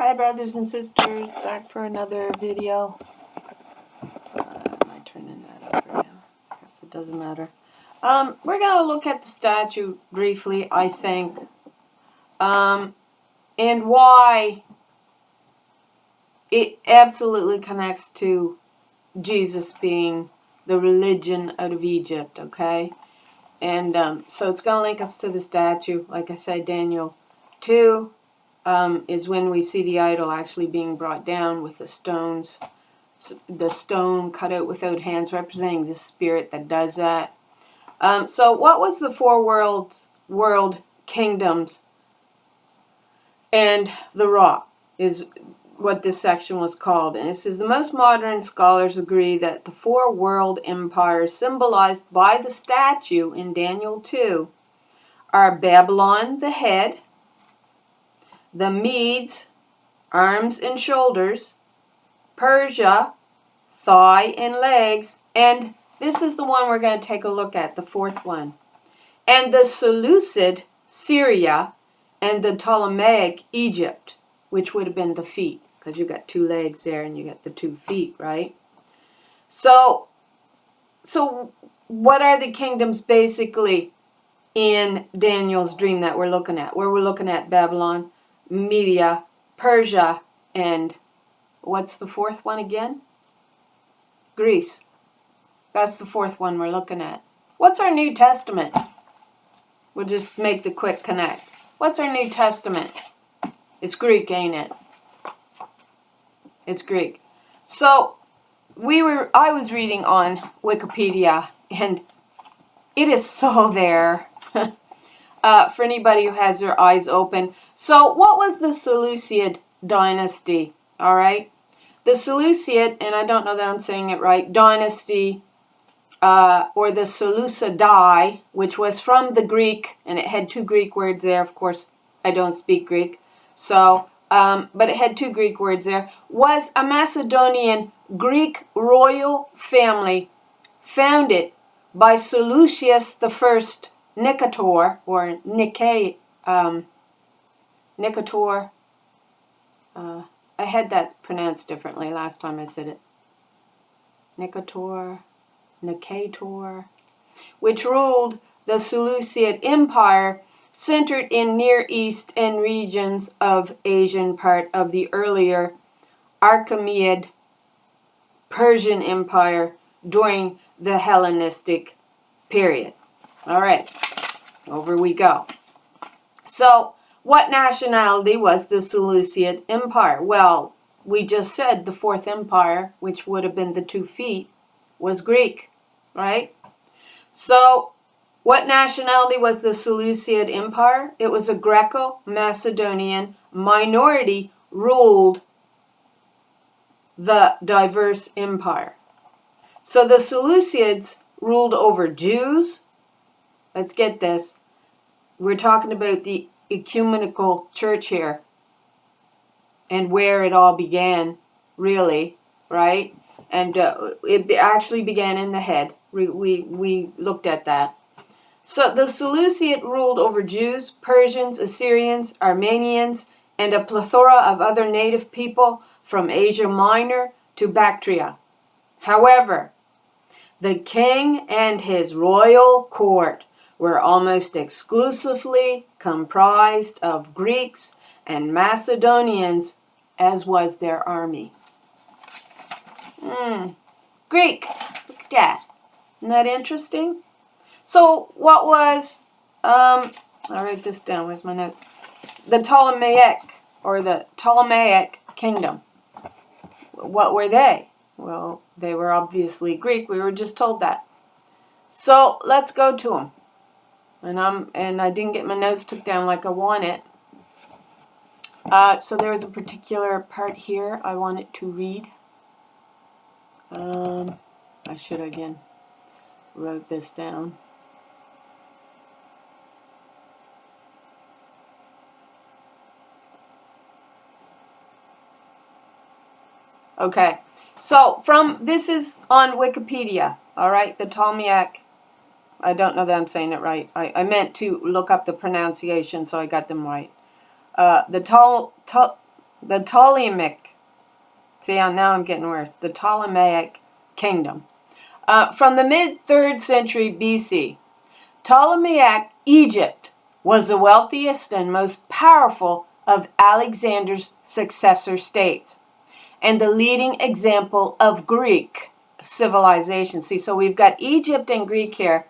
Hi brothers and sisters, back for another video. Am I turning that over now? I guess it doesn't matter. We're going to look at the statue briefly, I think, and why it absolutely connects to Jesus being the religion out of Egypt, okay? And so it's going to link us to the statue. Like I said, Daniel 2 is when we see the idol actually being brought down with the stones. The stone cut out without hands, representing the spirit that does that. So what was the four world kingdoms? And the rock is what this section was called. And it says, the most modern scholars agree that the four world empires symbolized by the statue in Daniel 2 are Babylon, the head, the Medes, arms and shoulders, Persia, thigh and legs, and this is the one we're going to take a look at, the fourth one, and the Seleucid, Syria, and the Ptolemaic, Egypt, which would have been the feet, because you got two legs there and you got the 2 feet, right? So what are the kingdoms basically in Daniel's dream that we're looking at? Where we're looking at Babylon, Media, Persia, and what's the fourth one again? Greece. That's the fourth one we're looking at. What's our New Testament? We'll just make the quick connect. What's our New Testament? It's Greek, ain't it? It's Greek. So I was reading on Wikipedia, and it is so there. For anybody who has their eyes open. So what was the Seleucid dynasty? All right. The Seleucid, and I don't know that I'm saying it right, dynasty, or the Seleucidae, which was from the Greek, and it had 2 Greek words there. Of course, I don't speak Greek, so, but it had 2 Greek words there, was a Macedonian Greek royal family founded by Seleucus I Nicator, or Nicator. I had that pronounced differently last time I said it. Nicator, which ruled the Seleucid Empire, centered in Near East and regions of Asian part of the earlier Achaemenid Persian Empire during the Hellenistic period. All right, over we go. So, what nationality was the Seleucid Empire? Well, we just said the fourth empire, which would have been the 2 feet, was Greek, right? So, what nationality was the Seleucid Empire? It was a Greco-Macedonian minority ruled the diverse empire. So the Seleucids ruled over Jews. Let's get this. We're talking about the ecumenical church here and where it all began, really, right? And it actually began in the head. We looked at that. So the Seleucid ruled over Jews, Persians, Assyrians, Armenians, and a plethora of other native people from Asia Minor to Bactria. However, the king and his royal court were almost exclusively comprised of Greeks and Macedonians, as was their army. Greek. Look at that. Isn't that interesting? So what was, I'll write this down, where's my notes? The Ptolemaic, or the Ptolemaic kingdom. What were they? Well, they were obviously Greek. We were just told that. So let's go to them. And I didn't get my notes took down like I wanted. So there was a particular part here I wanted to read. I should again wrote this down. Okay, so this is on Wikipedia, all right, the Ptolemaic, I don't know that I'm saying it right. I meant to look up the pronunciation, so I got them right. The The Ptolemaic, see, now I'm getting worse, the Ptolemaic kingdom. From the mid-3rd century BC, Ptolemaic Egypt was the wealthiest and most powerful of Alexander's successor states, and the leading example of Greek civilization. See, so we've got Egypt and Greek here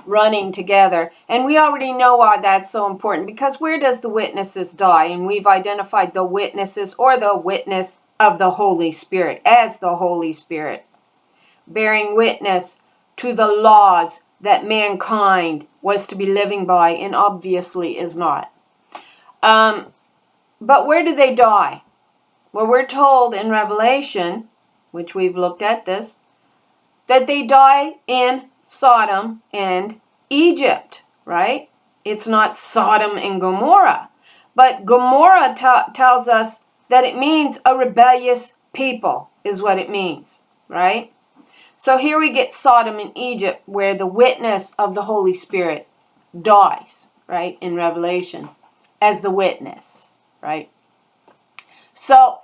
running together, and we already know why that's so important, because where does the witnesses die? And we've identified the witnesses, or the witness of the Holy Spirit, as the Holy Spirit, bearing witness to the laws that mankind was to be living by, and obviously is not. But where do they die? Well, we're told in Revelation, which we've looked at this, that they die in Sodom and Egypt, right? It's not Sodom and Gomorrah. But Gomorrah tells us that it means a rebellious people, is what it means, right? So here we get Sodom and Egypt, where the witness of the Holy Spirit dies, right, in Revelation, as the witness, right? So,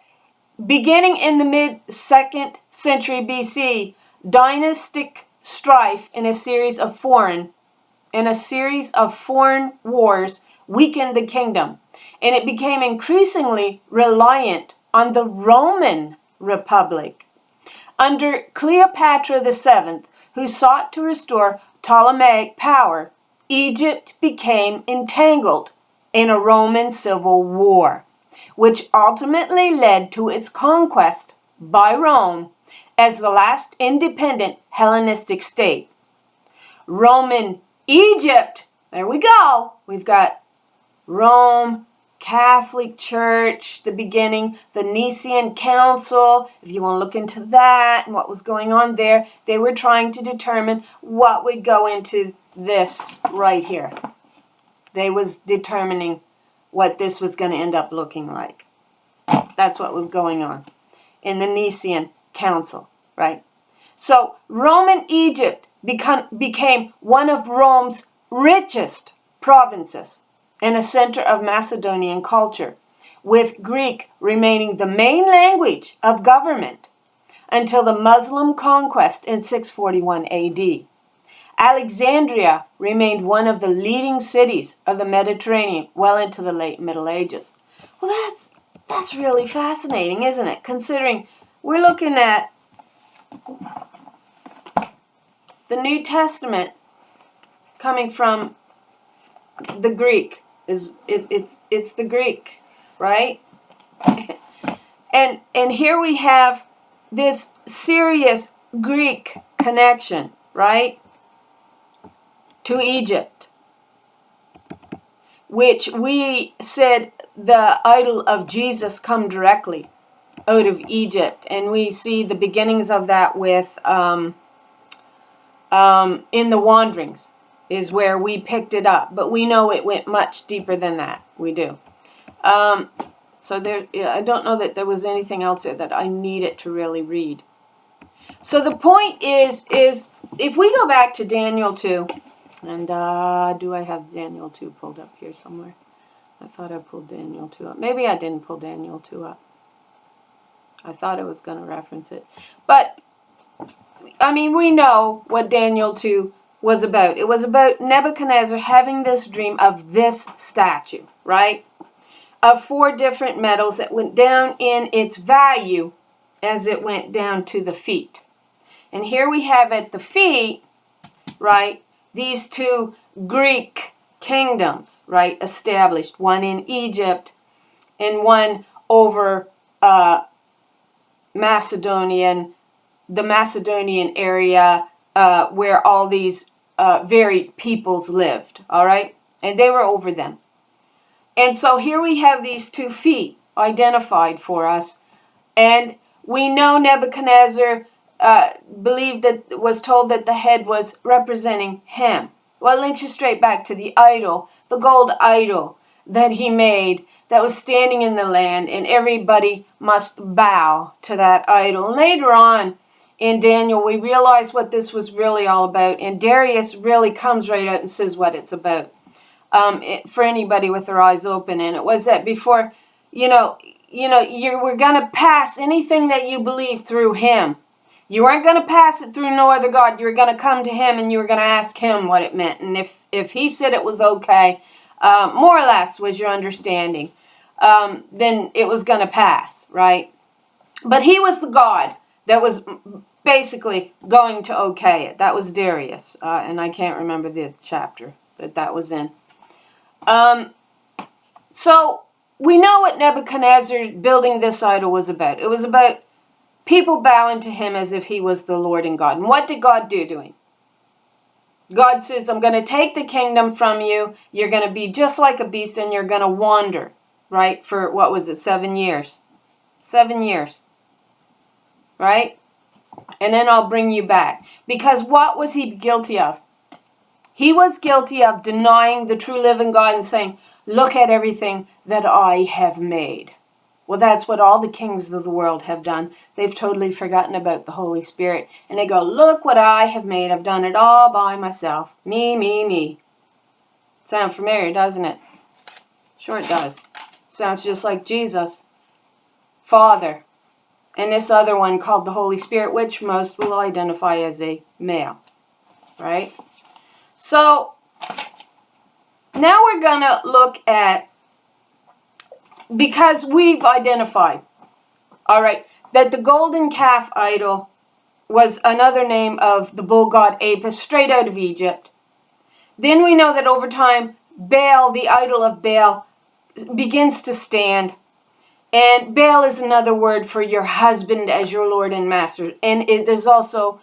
beginning in the mid-2nd century BC, dynastic strife in a series of foreign wars weakened the kingdom, and it became increasingly reliant on the Roman Republic. Under Cleopatra VII, who sought to restore Ptolemaic power, Egypt became entangled in a Roman civil war, which ultimately led to its conquest by Rome as the last independent Hellenistic state. Roman Egypt, there we go. We've got Rome, Catholic Church, the beginning, the Nicene Council. If you want to look into that and what was going on there, they were trying to determine what would go into this right here. They was determining what this was going to end up looking like. That's what was going on in the Nicene Council, right? So Roman Egypt became one of Rome's richest provinces and a center of Macedonian culture, with Greek remaining the main language of government until the Muslim conquest in 641 AD. Alexandria remained one of the leading cities of the Mediterranean well into the late Middle Ages. Well, that's really fascinating, isn't it? Considering we're looking at the New Testament coming from the Greek. It's the Greek, right? and here we have this serious Greek connection, right, to Egypt, which we said the idol of Jesus come directly out of Egypt, and we see the beginnings of that with in the Wanderings is where we picked it up, but we know it went much deeper than that. We do. So there, I don't know that there was anything else there that I needed to really read. So the point is if we go back to Daniel 2, and do I have Daniel 2 pulled up here somewhere? I thought I pulled Daniel 2 up. Maybe I didn't pull Daniel 2 up. I thought I was going to reference it. But, I mean, we know what Daniel 2 was about. It was about Nebuchadnezzar having this dream of this statue, right? Of 4 different metals that went down in its value as it went down to the feet. And here we have at the feet, right, these 2 Greek kingdoms, right, established. One in Egypt and one over the Macedonian area where all these varied peoples lived, all right? And they were over them. And so here we have these 2 feet identified for us. And we know Nebuchadnezzar was told that the head was representing him. Well, it links you straight back to the idol, the gold idol that he made that was standing in the land, and everybody must bow to that idol. And later on in Daniel, we realize what this was really all about, and Darius really comes right out and says what it's about for anybody with their eyes open. And it was that before, you you were going to pass anything that you believe through him. You weren't going to pass it through no other God. You were going to come to him and you were going to ask him what it meant. And if he said it was okay, more or less was your understanding, then it was going to pass, right? But he was the God that was basically going to okay it. That was Darius, and I can't remember the chapter that was in. So we know what Nebuchadnezzar building this idol was about. It was about people bowing to him as if he was the Lord and God. And what did God do to him? God says, I'm going to take the kingdom from you. You're going to be just like a beast and you're going to wander, right? For, 7 years? 7 years, right? And then I'll bring you back. Because what was he guilty of? He was guilty of denying the true living God and saying, look at everything that I have made. Well, that's what all the kings of the world have done. They've totally forgotten about the Holy Spirit. And they go, look what I have made. I've done it all by myself. Me, me, me. Sound familiar, doesn't it? Sure it does. Sounds just like Jesus, Father, and this other one called the Holy Spirit, which most will identify as a male. Right? So, now we're going to look at, because we've identified, all right, that the golden calf idol was another name of the bull god Apis, straight out of Egypt. Then we know that over time, Baal, the idol of Baal, begins to stand. And Baal is another word for your husband as your Lord and Master. And it is also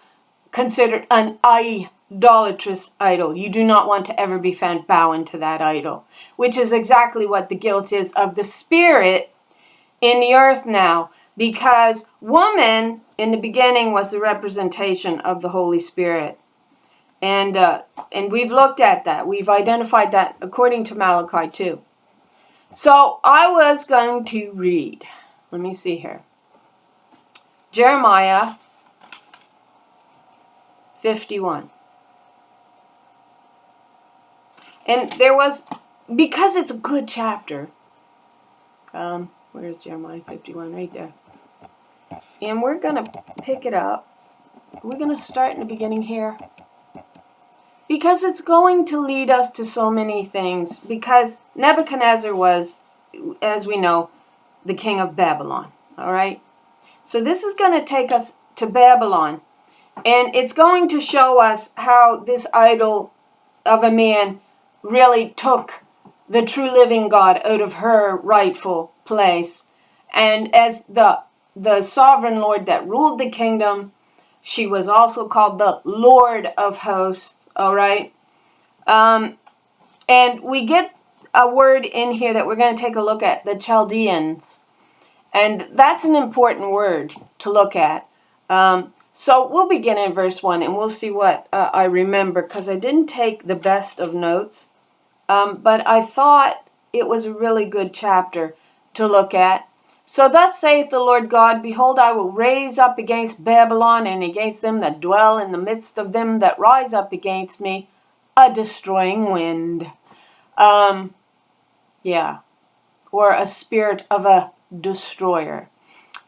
considered an idolatrous idol. You do not want to ever be found bowing to that idol, which is exactly what the guilt is of the spirit in the earth now, because woman in the beginning was the representation of the Holy Spirit, and we've looked at that. We've identified that according to Malachi 2. So I was going to read, let me see here, Jeremiah 51. And there was, because it's a good chapter, where's Jeremiah 51? Right there. And we're going to pick it up. We're going to start in the beginning here. Because it's going to lead us to so many things. Because Nebuchadnezzar was, as we know, the king of Babylon. All right? So this is going to take us to Babylon. And it's going to show us how this idol of a man really took the true living God out of her rightful place. And as the sovereign Lord that ruled the kingdom, she was also called the Lord of hosts. All right? And we get a word in here that we're going to take a look at, the Chaldeans. And that's an important word to look at. So we'll begin in verse 1 and we'll see what I remember, because I didn't take the best of notes. But I thought it was a really good chapter to look at. So thus saith the Lord God, behold, I will raise up against Babylon and against them that dwell in the midst of them that rise up against me a destroying wind. Or a spirit of a destroyer.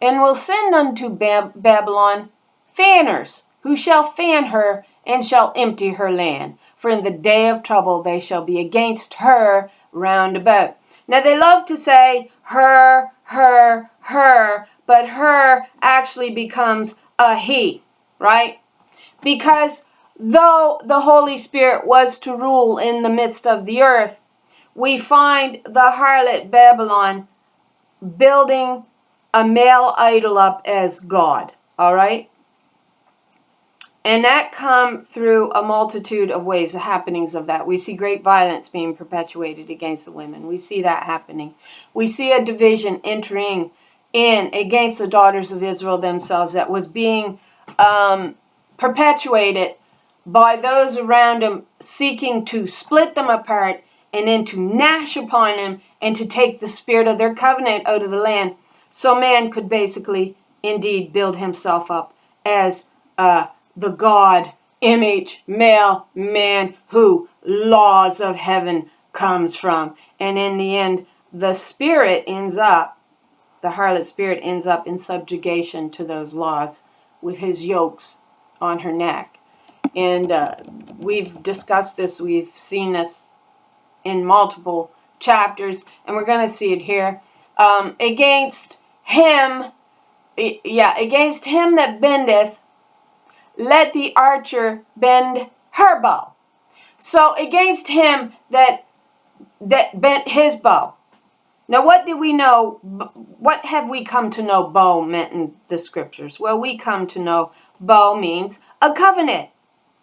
And will send unto Babylon fanners, who shall fan her and shall empty her land. For in the day of trouble they shall be against her round about. Now they love to say her, but her actually becomes a he, right? Because though the Holy Spirit was to rule in the midst of the earth, we find the harlot Babylon building a male idol up as God, all right? And that come through a multitude of ways, the happenings of that. We see great violence being perpetuated against the women. We see that happening. We see a division entering in against the daughters of Israel themselves that was being perpetuated by those around them, seeking to split them apart and then to gnash upon them and to take the spirit of their covenant out of the land. So man could basically indeed build himself up as the God, image, male, man, who laws of heaven comes from. And in the end, the spirit ends up the harlot spirit ends up in subjugation to those laws with his yokes on her neck. And we've discussed this, we've seen this in multiple chapters, and we're going to see it here. Against him that bendeth, let the archer bend her bow. So against him that bent his bow. Now what do we know, what have we come to know bow meant in the scriptures? Well, we come to know bow means a covenant,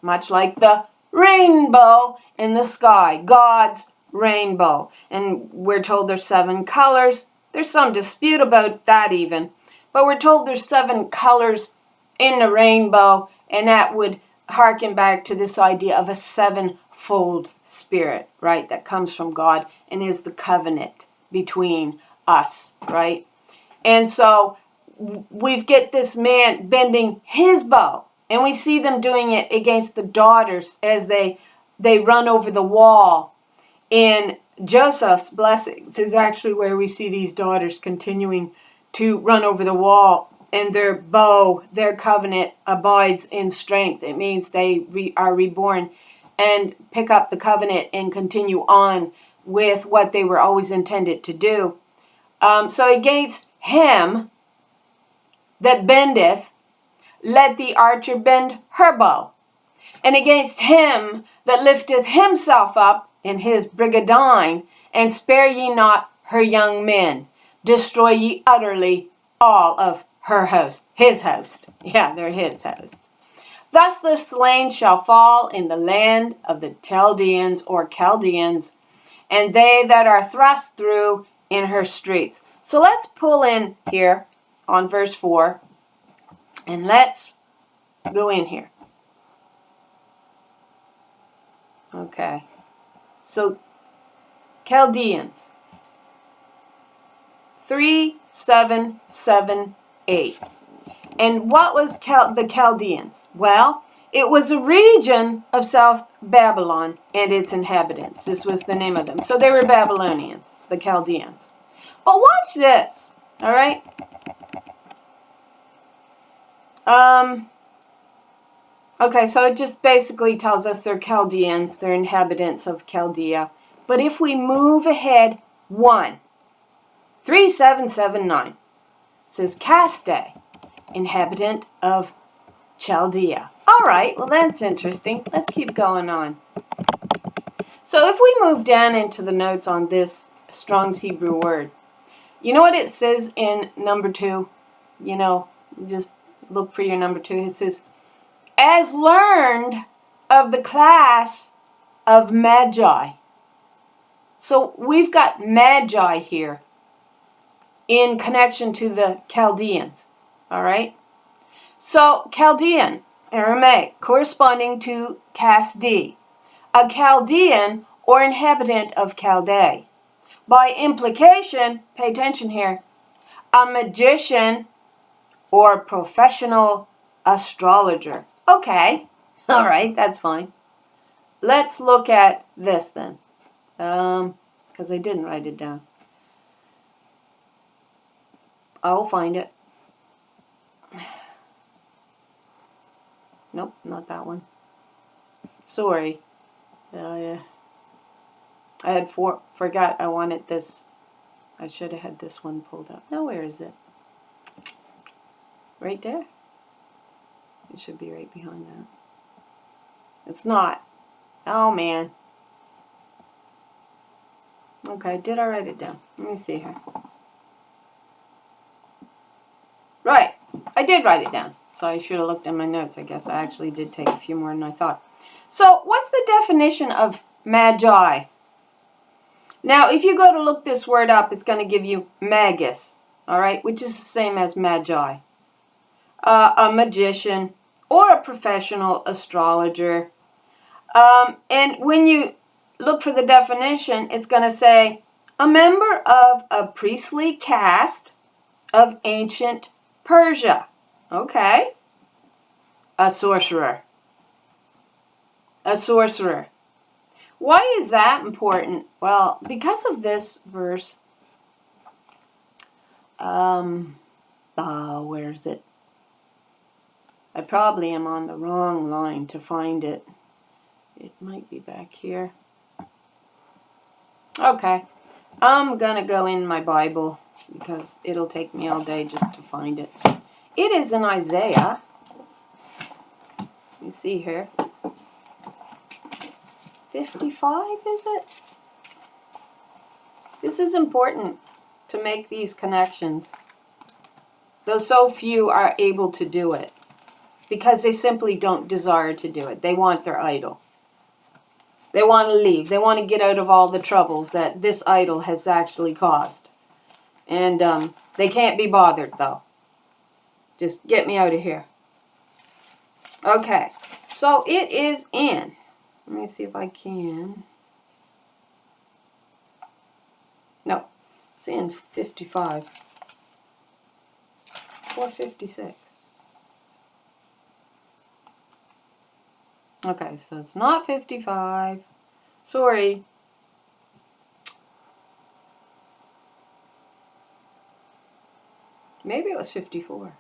much like the rainbow in the sky, God's rainbow. And we're told there's 7 colors. There's some dispute about that even. But we're told there's 7 colors in the rainbow, and that would harken back to this idea of a 7-fold spirit, right, that comes from God and is the covenant between us, right? And so we get this man bending his bow, and we see them doing it against the daughters as they run over the wall. In Joseph's blessings is actually where we see these daughters continuing to run over the wall, and their bow, their covenant, abides in strength. It means they are reborn and pick up the covenant and continue on with what they were always intended to do. So against him that bendeth, let the archer bend her bow. And against him that lifteth himself up in his brigandine, and spare ye not her young men, destroy ye utterly all of her host, his host. Yeah, they're his host. Thus the slain shall fall in the land of the Chaldeans or Chaldeans, and they that are thrust through in her streets. So let's pull in here on verse 4, and let's go in here. Okay, so Chaldeans, 3778. And what was the Chaldeans? Well, it was a region of South Babylon and its inhabitants. This was the name of them. So they were Babylonians, the Chaldeans. But watch this, all right? Okay, so it just basically tells us they're Chaldeans, they're inhabitants of Chaldea. But if we move ahead 3779, it says Caste, inhabitant of Chaldea. All right, well that's interesting. Let's keep going on. So if we move down into the notes on this Strong's Hebrew word, you know what it says in number 2? You know, just look for your number 2. It says, as learned of the class of Magi. So we've got Magi here in connection to the Chaldeans. All right? So Chaldean, Aramaic, corresponding to Kasdi, a Chaldean or inhabitant of Chaldea. By implication, pay attention here, a magician or professional astrologer. Okay, all right, that's fine. Let's look at this then, because I didn't write it down. I'll find it. Nope, not that one. Sorry. I had forgot I wanted this. I should have had this one pulled up. Now where is it? Right there? It should be right behind that. It's not. Oh man. Okay, did I write it down? Let me see here. Right, I did write it down. So I should have looked in my notes. I guess I actually did take a few more than I thought. So what's the definition of Magi? Now, if you go to look this word up, it's going to give you magus, all right, which is the same as Magi. A magician or a professional astrologer. And when you look for the definition, it's going to say a member of a priestly caste of ancient Persia. Okay. A sorcerer. A sorcerer. Why is that important? Well, because of this verse, Where is it? I probably am on the wrong line to find it. It might be back here. Okay. I'm gonna go in my Bible because it'll take me all day just to find it. It is in Isaiah. You see here. 55, is it? This is important to make these connections. Though so few are able to do it. Because they simply don't desire to do it. They want their idol. They want to leave. They want to get out of all the troubles that this idol has actually caused. And they can't be bothered, though. Just get me out of here. Okay. So it is in. Let me see if I can. No. It's in 55. 456. Okay, so it's not 55. Sorry. Maybe it was 54.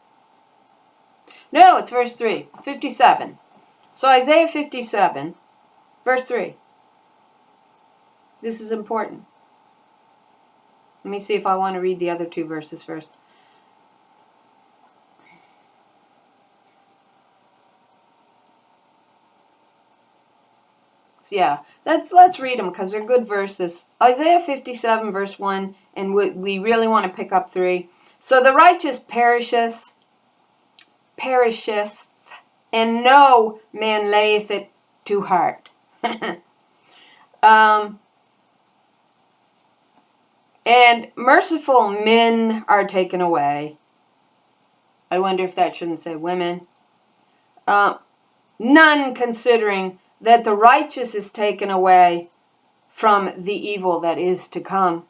No, it's verse 3. 57. So Isaiah 57, verse 3. This is important. Let me see if I want to read the other two verses first. Yeah, let's read them because they're good verses. Isaiah 57 verse 1, and we really want to pick up 3. So the righteous perisheth, and no man layeth it to heart. And merciful men are taken away. I wonder if that shouldn't say women. None considering that the righteous is taken away from the evil that is to come.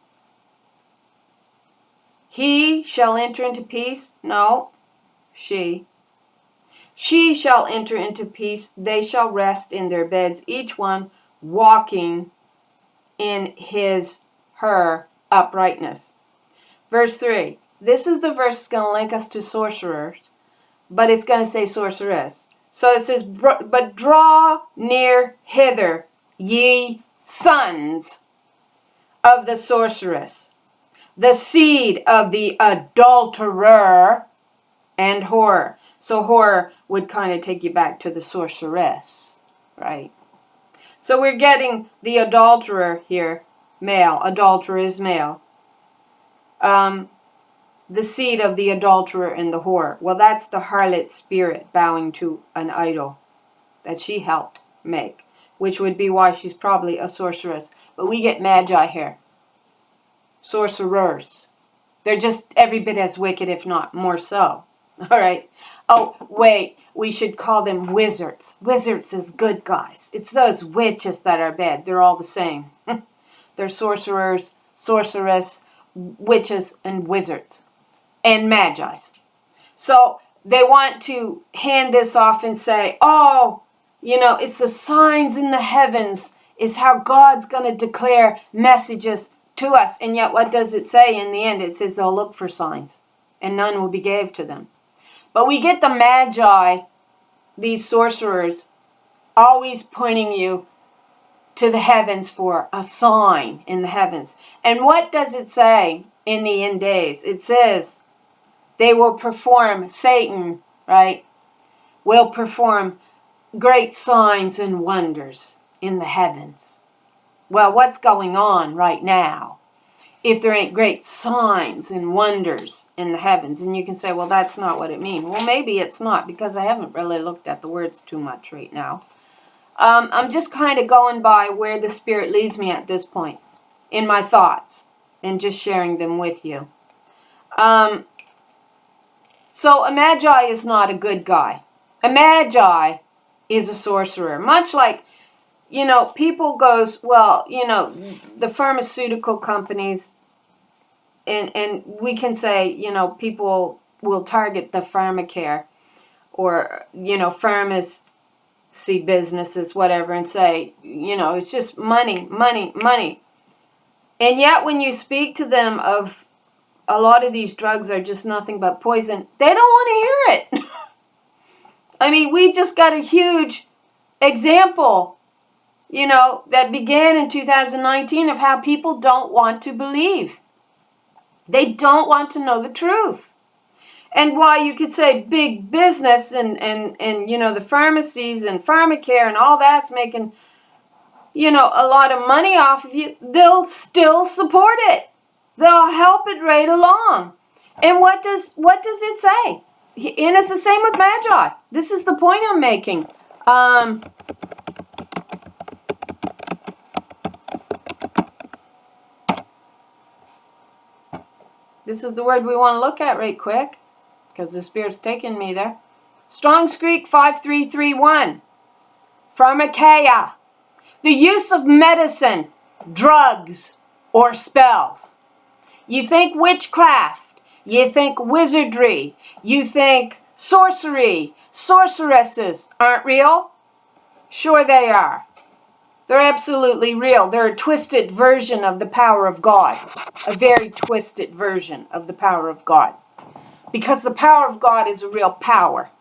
He shall enter into peace. No, she. She shall enter into peace. They shall rest in their beds, each one walking in her uprightness. Verse 3. This is the verse that's going to link us to sorcerers, but it's going to say sorceress. So it says, but draw near hither, ye sons of the sorceress, the seed of the adulterer and whore. So whore would kind of take you back to the sorceress, right? So we're getting the adulterer here, male. Adulterer is male. The seed of the adulterer and the whore. Well, that's the harlot spirit bowing to an idol that she helped make, which would be why she's probably a sorceress. But we get Magi here. Sorcerers. They're just every bit as wicked, if not more so. All right. Oh, wait. We should call them wizards. Wizards is good guys. It's those witches that are bad. They're all the same. They're sorcerers, sorceress, witches, and wizards. And Magi's. So they want to hand this off and say, oh, it's the signs in the heavens is how God's going to declare messages to us. And yet what does it say in the end? It says they'll look for signs and none will be gave to them. But we get the Magi, these sorcerers, always pointing you to the heavens for a sign in the heavens. And what does it say in the end days? It says, they will perform, Satan, right, will perform great signs and wonders in the heavens. Well, what's going on right now if there ain't great signs and wonders in the heavens? And you can say, well, that's not what it means. Well, maybe it's not, because I haven't really looked at the words too much right now. I'm just kind of going by where the Spirit leads me at this point in my thoughts and just sharing them with you. So a Magi is not a good guy. A Magi is a sorcerer. Much like, people goes, well, the pharmaceutical companies, and we can say, people will target the pharmacare or, pharmacy businesses, whatever, and say, it's just money, money, money. And yet when you speak to them of a lot of these drugs are just nothing but poison, they don't want to hear it. I mean, we just got a huge example, that began in 2019 of how people don't want to believe. They don't want to know the truth. And while you could say big business and the pharmacies and pharmacare and all that's making, a lot of money off of you, they'll still support it. They'll help it right along. And what does it say? And it's the same with Magi. This is the point I'm making. This is the word we want to look at right quick, because the Spirit's taking me there. Strong's Greek 5331. Pharmakeia. The use of medicine, drugs, or spells. You think witchcraft. You think wizardry. You think sorcery. Sorceresses aren't real? Sure they are. They're absolutely real. They're a twisted version of the power of God. A very twisted version of the power of God. Because the power of God is a real power.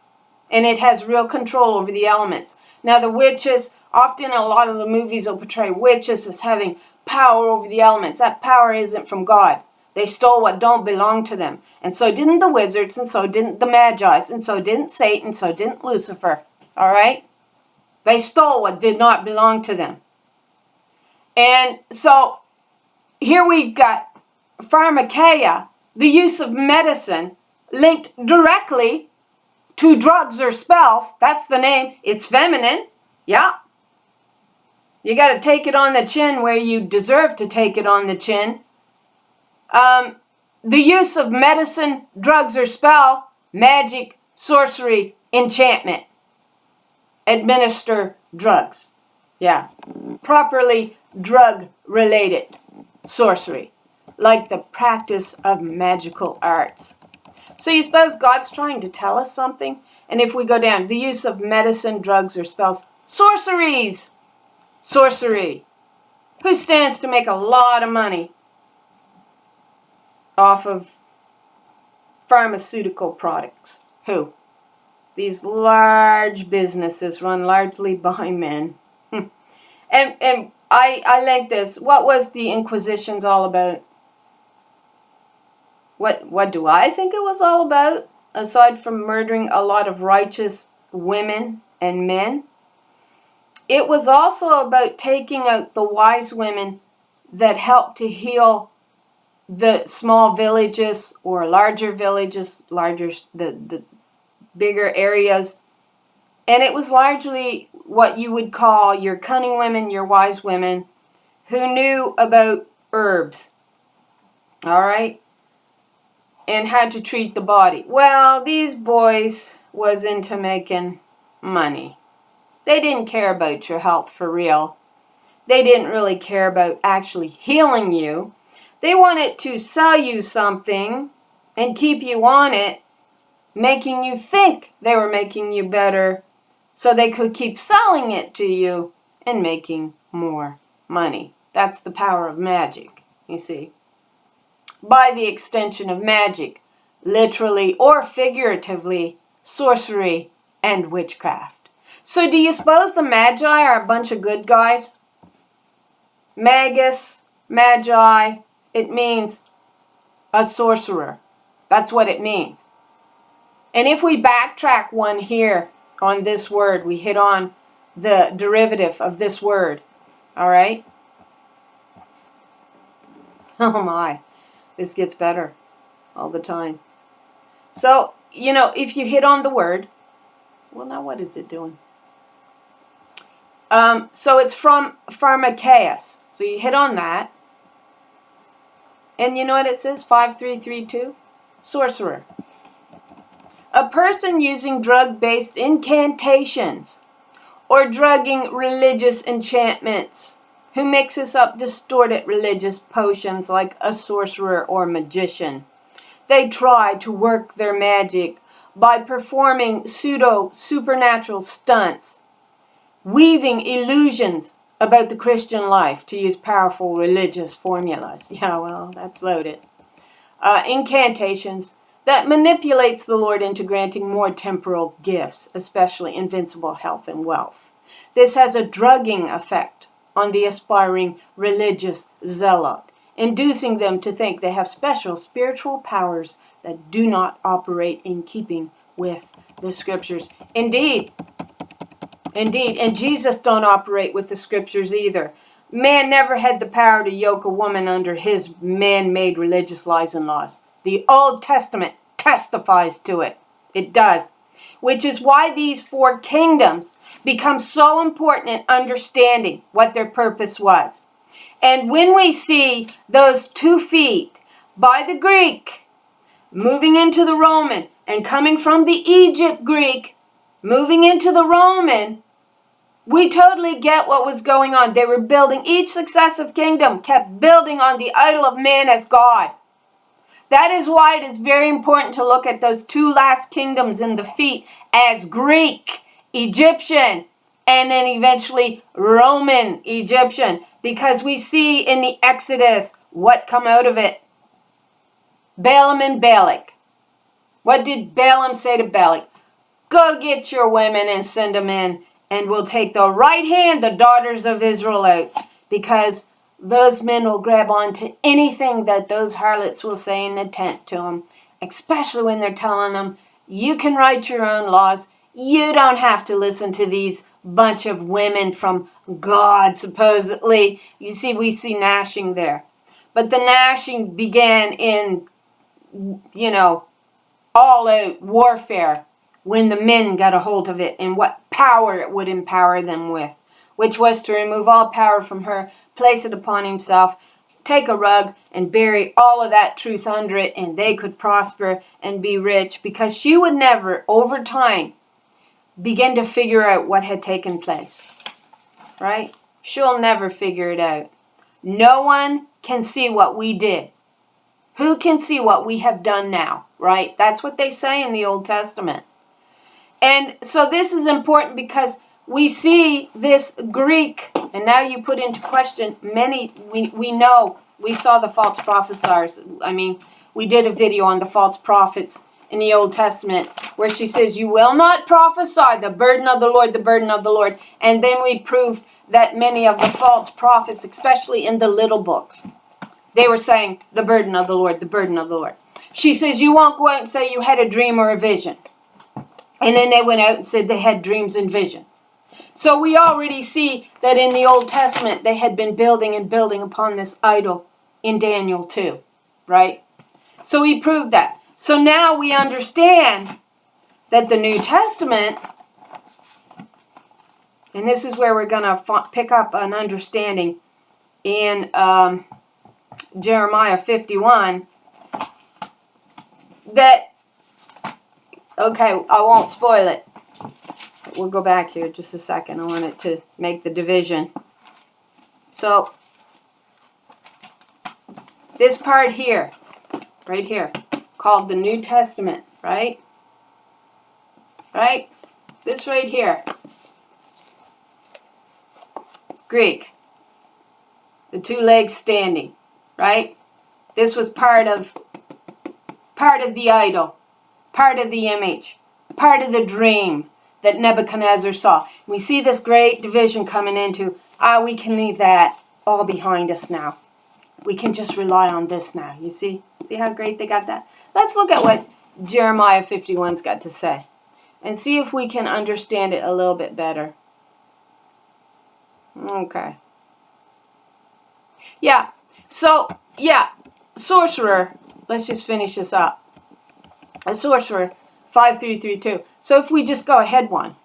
And it has real control over the elements. Now the witches, often a lot of the movies will portray witches as having power over the elements. That power isn't from God. They stole what don't belong to them. And so didn't the wizards, and so didn't the Magi, and so didn't Satan, so didn't Lucifer. All right? They stole what did not belong to them. And so here we've got pharmakeia, the use of medicine, linked directly to drugs or spells. That's the name. It's feminine. Yeah. You got to take it on the chin where you deserve to take it on the chin. The use of medicine, drugs or spell, magic, sorcery, enchantment. Administer drugs. Yeah. Properly drug-related sorcery. Like the practice of magical arts. So you suppose God's trying to tell us something? And if we go down, the use of medicine, drugs, or spells. Sorceries! Sorcery. Who stands to make a lot of money off of pharmaceutical products? Who? These large businesses run largely by men. And I like this. What was the Inquisitions all about? What do I think it was all about? Aside from murdering a lot of righteous women and men. It was also about taking out the wise women that helped to heal the small villages or larger villages, the bigger areas. And it was largely what you would call your cunning women, your wise women, who knew about herbs. All right? And how to treat the body. Well, these boys was into making money. They didn't care about your health for real. They didn't really care about actually healing you. They wanted to sell you something and keep you on it, making you think they were making you better so they could keep selling it to you and making more money. That's the power of magic, you see. By the extension of magic, literally or figuratively, sorcery and witchcraft. So do you suppose the Magi are a bunch of good guys? Magus, Magi, it means a sorcerer. That's what it means. And if we backtrack one here on this word, we hit on the derivative of this word. All right? Oh my. This gets better all the time. So, if you hit on the word, well, now what is it doing? So it's from pharmakeia. So you hit on that. And you know what it says? 5332? Sorcerer. A person using drug-based incantations or drugging religious enchantments who mixes up distorted religious potions like a sorcerer or magician. They try to work their magic by performing pseudo-supernatural stunts, weaving illusions about the Christian life to use powerful religious formulas. Yeah, well, that's loaded. incantations that manipulates the Lord into granting more temporal gifts, especially invincible health and wealth. This has a drugging effect on the aspiring religious zealot, inducing them to think they have special spiritual powers that do not operate in keeping with the scriptures. Indeed, and Jesus don't operate with the scriptures either. Man never had the power to yoke a woman under his man-made religious lies and laws. The Old Testament testifies to it. It does. Which is why these 4 kingdoms become so important in understanding what their purpose was. And when we see those 2 feet by the Greek moving into the Roman and coming from the Egypt Greek moving into the Roman, we totally get what was going on. They were building, each successive kingdom kept building on the idol of man as God. That is why it is very important to look at those 2 last kingdoms in the feet as Greek, Egyptian, and then eventually Roman Egyptian. Because we see in the Exodus what come out of it. Balaam and Balak. What did Balaam say to Balak? Go get your women and send them in, and we'll take the right hand, the daughters of Israel, out. Because those men will grab on to anything that those harlots will say in the tent to them. Especially when they're telling them, you can write your own laws. You don't have to listen to these bunch of women from God, supposedly. You see, we see gnashing there. But the gnashing began in, all-out warfare when the men got a hold of it and what power it would empower them with, which was to remove all power from her, place it upon himself, take a rug and bury all of that truth under it, and they could prosper and be rich, because she would never, over time, begin to figure out what had taken place. Right? She'll never figure it out. No one can see what we did. Who can see what we have done now? Right? That's what they say in the Old Testament. And so this is important because we see this Greek, and now you put into question many, we know, we saw the false prophesiers. I mean, we did a video on the false prophets in the Old Testament where she says, you will not prophesy the burden of the Lord, the burden of the Lord. And then we proved that many of the false prophets, especially in the little books, they were saying, the burden of the Lord, the burden of the Lord. She says, you won't go out and say you had a dream or a vision. And then they went out and said they had dreams and visions. So we already see that in the Old Testament they had been building and building upon this idol in Daniel 2. Right? So we proved that. So now we understand that the New Testament, and this is where we're going to pick up an understanding in Jeremiah 51, that, okay, I won't spoil it. We'll go back here just a second. I want it to make the division. So, this part here, right here, called the New Testament, right? Right? This right here. Greek. The 2 legs standing, right? This was part of the idol, part of the image, part of the dream that Nebuchadnezzar saw. We see this great division coming into, we can leave that all behind us now. We can just rely on this now. You see? See how great they got that? Let's look at what Jeremiah 51's got to say and see if we can understand it a little bit better. Okay. Yeah. So, yeah. Sorcerer. Let's just finish this up. A sorcerer. 5332. So if we just go ahead one.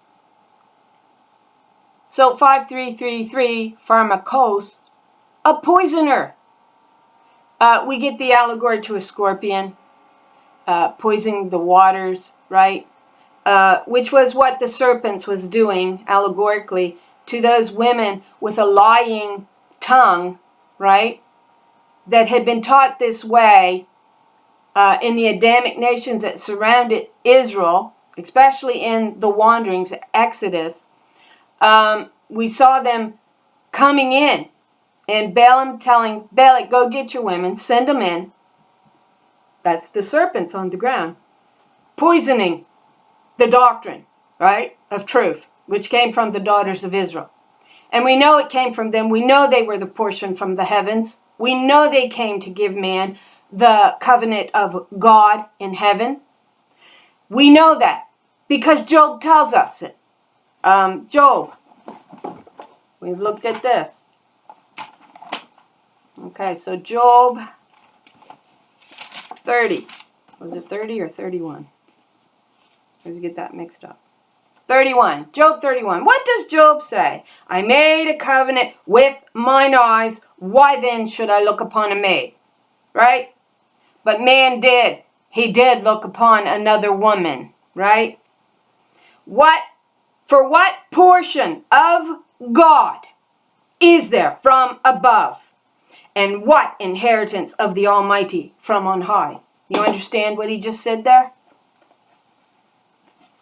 So 5333, pharmakos, a poisoner. We get the allegory to a scorpion, poisoning the waters, right? Which was what the serpents was doing, allegorically, to those women with a lying tongue, right? That had been taught this way in the Adamic nations that surrounded Israel, especially in the wanderings, Exodus. We saw them coming in, and Balaam telling Balak, go get your women, send them in, That's the serpents on the ground. Poisoning the doctrine, right, of truth, which came from the daughters of Israel. And we know it came from them. We know they were the portion from the heavens. We know they came to give man the covenant of God in heaven. We know that because Job tells us it. Job, we've looked at this. Okay, so Job 30. Was it 30 or 31? I always get that mixed up. 31. Job 31. What does Job say? I made a covenant with mine eyes. Why then should I look upon a maid? Right? But man did. He did look upon another woman. Right? For what portion of God is there from above? And what inheritance of the Almighty from on high? You understand what he just said there?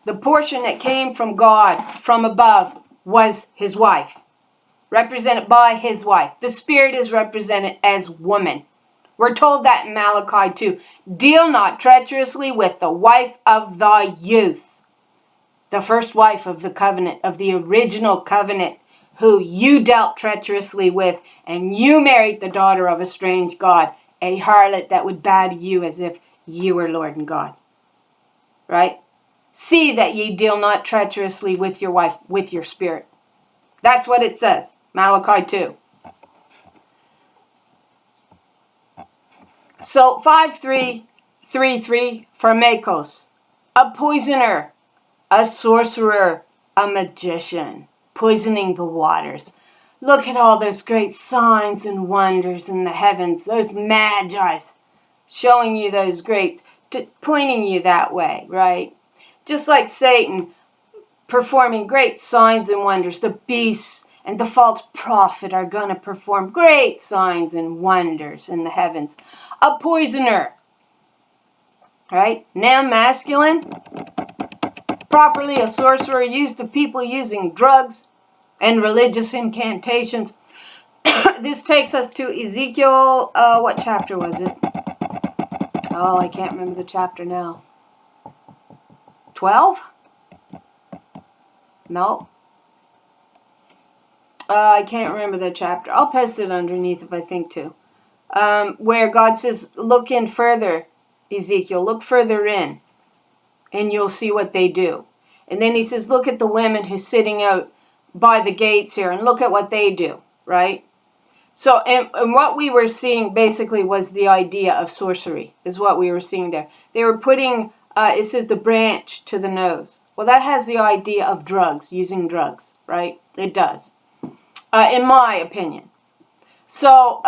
The portion that came from God from above was his wife, represented by his wife. The Spirit is represented as woman. We're told that in Malachi 2. Deal not treacherously with the wife of thy youth. The first wife of the covenant, of the original covenant, who you dealt treacherously with, and you married the daughter of a strange god, a harlot that would bow to you as if you were Lord and God. Right? See that ye deal not treacherously with your wife, with your spirit. That's what it says. Malachi 2. So 5:3:3:3 for Makos. A poisoner, a sorcerer, a magician, poisoning the waters. Look at all those great signs and wonders in the heavens, those Magi showing you those great, pointing you that way, right? Just like Satan performing great signs and wonders, the beasts and the false prophet are going to perform great signs and wonders in the heavens. A poisoner, right? Noun masculine, properly a sorcerer, used of people using drugs and religious incantations. This takes us to Ezekiel, what chapter was it? Oh, I can't remember the chapter now. 12? No. I can't remember the chapter. I'll post it underneath if I think to. Where God says, look in further, Ezekiel, look further in, and you'll see what they do. And then he says, look at the women who's sitting out by the gates here, and look at what they do, right? So, and what we were seeing basically was the idea of sorcery, is what we were seeing there. They were putting, it says the branch to the nose. Well, that has the idea of drugs, using drugs, right? It does, in my opinion. So,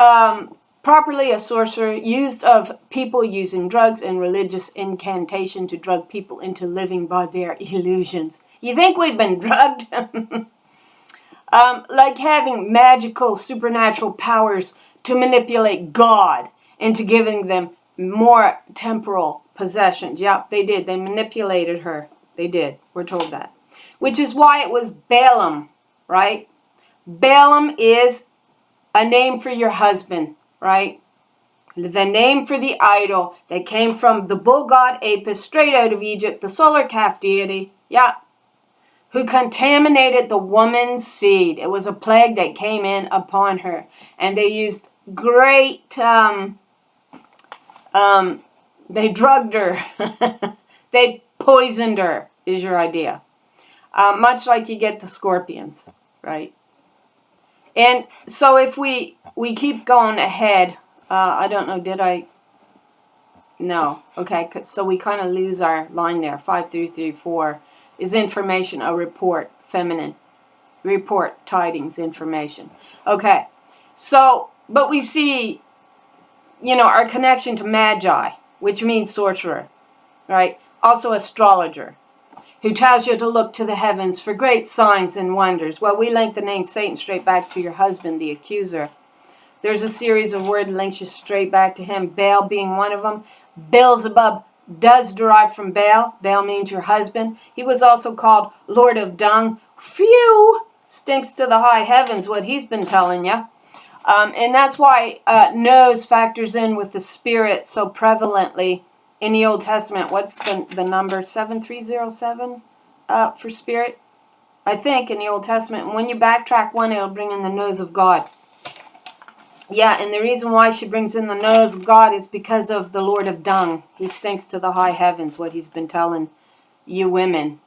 properly a sorcerer, used of people using drugs and religious incantation to drug people into living by their illusions. You think we've been drugged? Like having magical, supernatural powers to manipulate God into giving them more temporal possessions. Yep, they did. They manipulated her. They did. We're told that. Which is why it was Balaam, right? Balaam is a name for your husband, right? The name for the idol that came from the bull god Apis, straight out of Egypt, the solar calf deity. Yeah. Who contaminated the woman's seed. It was a plague that came in upon her. And they used great, they drugged her. They poisoned her, is your idea. Much like you get the scorpions, right? And so if we keep going ahead, I don't know, did I? No. Okay, so we kind of lose our line there. 5:3:3:4 is information, a report, feminine. Report, tidings, information. Okay, so, but we see, our connection to Magi, which means sorcerer, right? Also astrologer, who tells you to look to the heavens for great signs and wonders. Well, we link the name Satan straight back to your husband, the accuser. There's a series of word links you straight back to him, Baal being one of them. Beelzebub does derive from Baal. Baal means your husband. He was also called Lord of Dung. Phew! Stinks to the high heavens what he's been telling you. And that's why nose factors in with the spirit so prevalently in the Old Testament. What's the number? 7307 for spirit? I think in the Old Testament. And when you backtrack one, it'll bring in the nose of God. Yeah, and the reason why she brings in the nose of God is because of the Lord of Dung. He stinks to the high heavens, what he's been telling you women.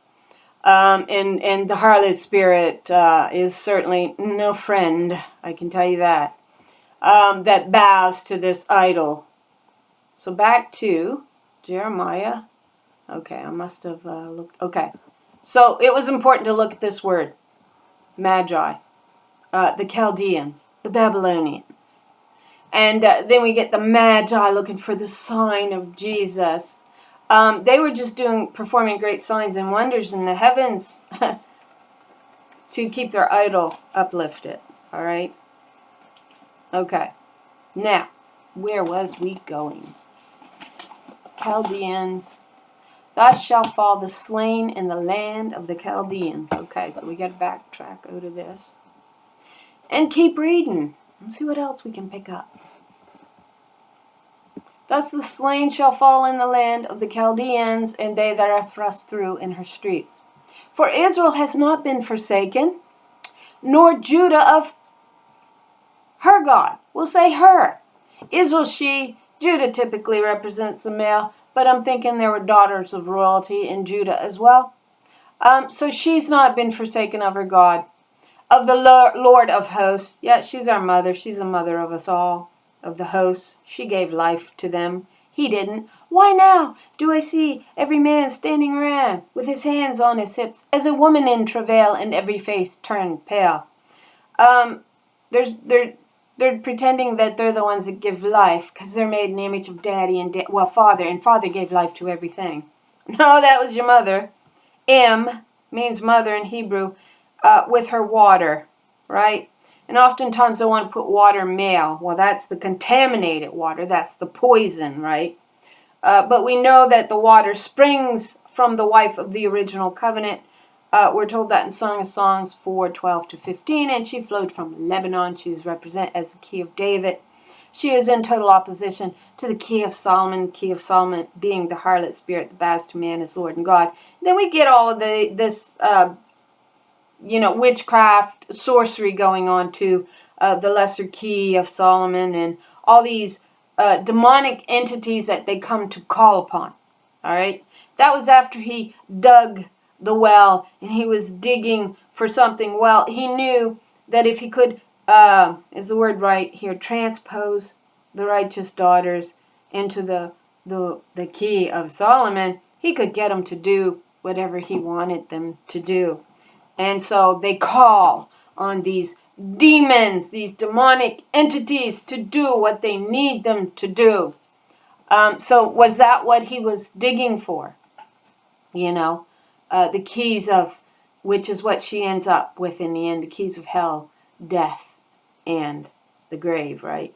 And the harlot spirit is certainly no friend, I can tell you that, that bows to this idol. So back to Jeremiah. Okay, I must have looked. Okay, so it was important to look at this word, Magi, the Chaldeans, the Babylonians. And then we get the Magi looking for the sign of Jesus. They were just performing great signs and wonders in the heavens to keep their idol uplifted. All right? Okay. Now, where was we going? Chaldeans. Thus shall fall the slain in the land of the Chaldeans. Okay, so we got to backtrack out of this. And keep reading. Let's see what else we can pick up. Thus the slain shall fall in the land of the Chaldeans, and they that are thrust through in her streets. For Israel has not been forsaken, nor Judah of her God. We'll say her. Israel, she. Judah typically represents the male, but I'm thinking there were daughters of royalty in Judah as well. So she's not been forsaken of her God. Of the Lord of hosts. Yeah, she's our mother. She's the mother of us all. Of the hosts. She gave life to them. He didn't. Why now do I see every man standing around with his hands on his hips, as a woman in travail, and every face turned pale? They're pretending that they're the ones that give life, because they're made in the image of daddy and father, and father gave life to everything. No, that was your mother. Means mother in Hebrew, with her water, right? And oftentimes they want to put water male. Well, that's the contaminated water. That's the poison, right? But we know that the water springs from the wife of the original covenant. We're told that in Song of Songs 4:12-15. And she flowed from Lebanon. She's represented as the key of David. She is in total opposition to the key of Solomon. Key of Solomon being the harlot spirit that bows to man as Lord and God. Then we get all of this witchcraft, sorcery going on to the lesser key of Solomon and all these demonic entities that they come to call upon. All right? That was after he dug the well and he was digging for something. Well, he knew that if he could, is the word right here, transpose the righteous daughters into the key of Solomon, he could get them to do whatever he wanted them to do. And so they call on these demons, these demonic entities, to do what they need them to do. So was that what he was digging for? The keys of, which is what she ends up with in the end, the keys of hell, death, and the grave, right?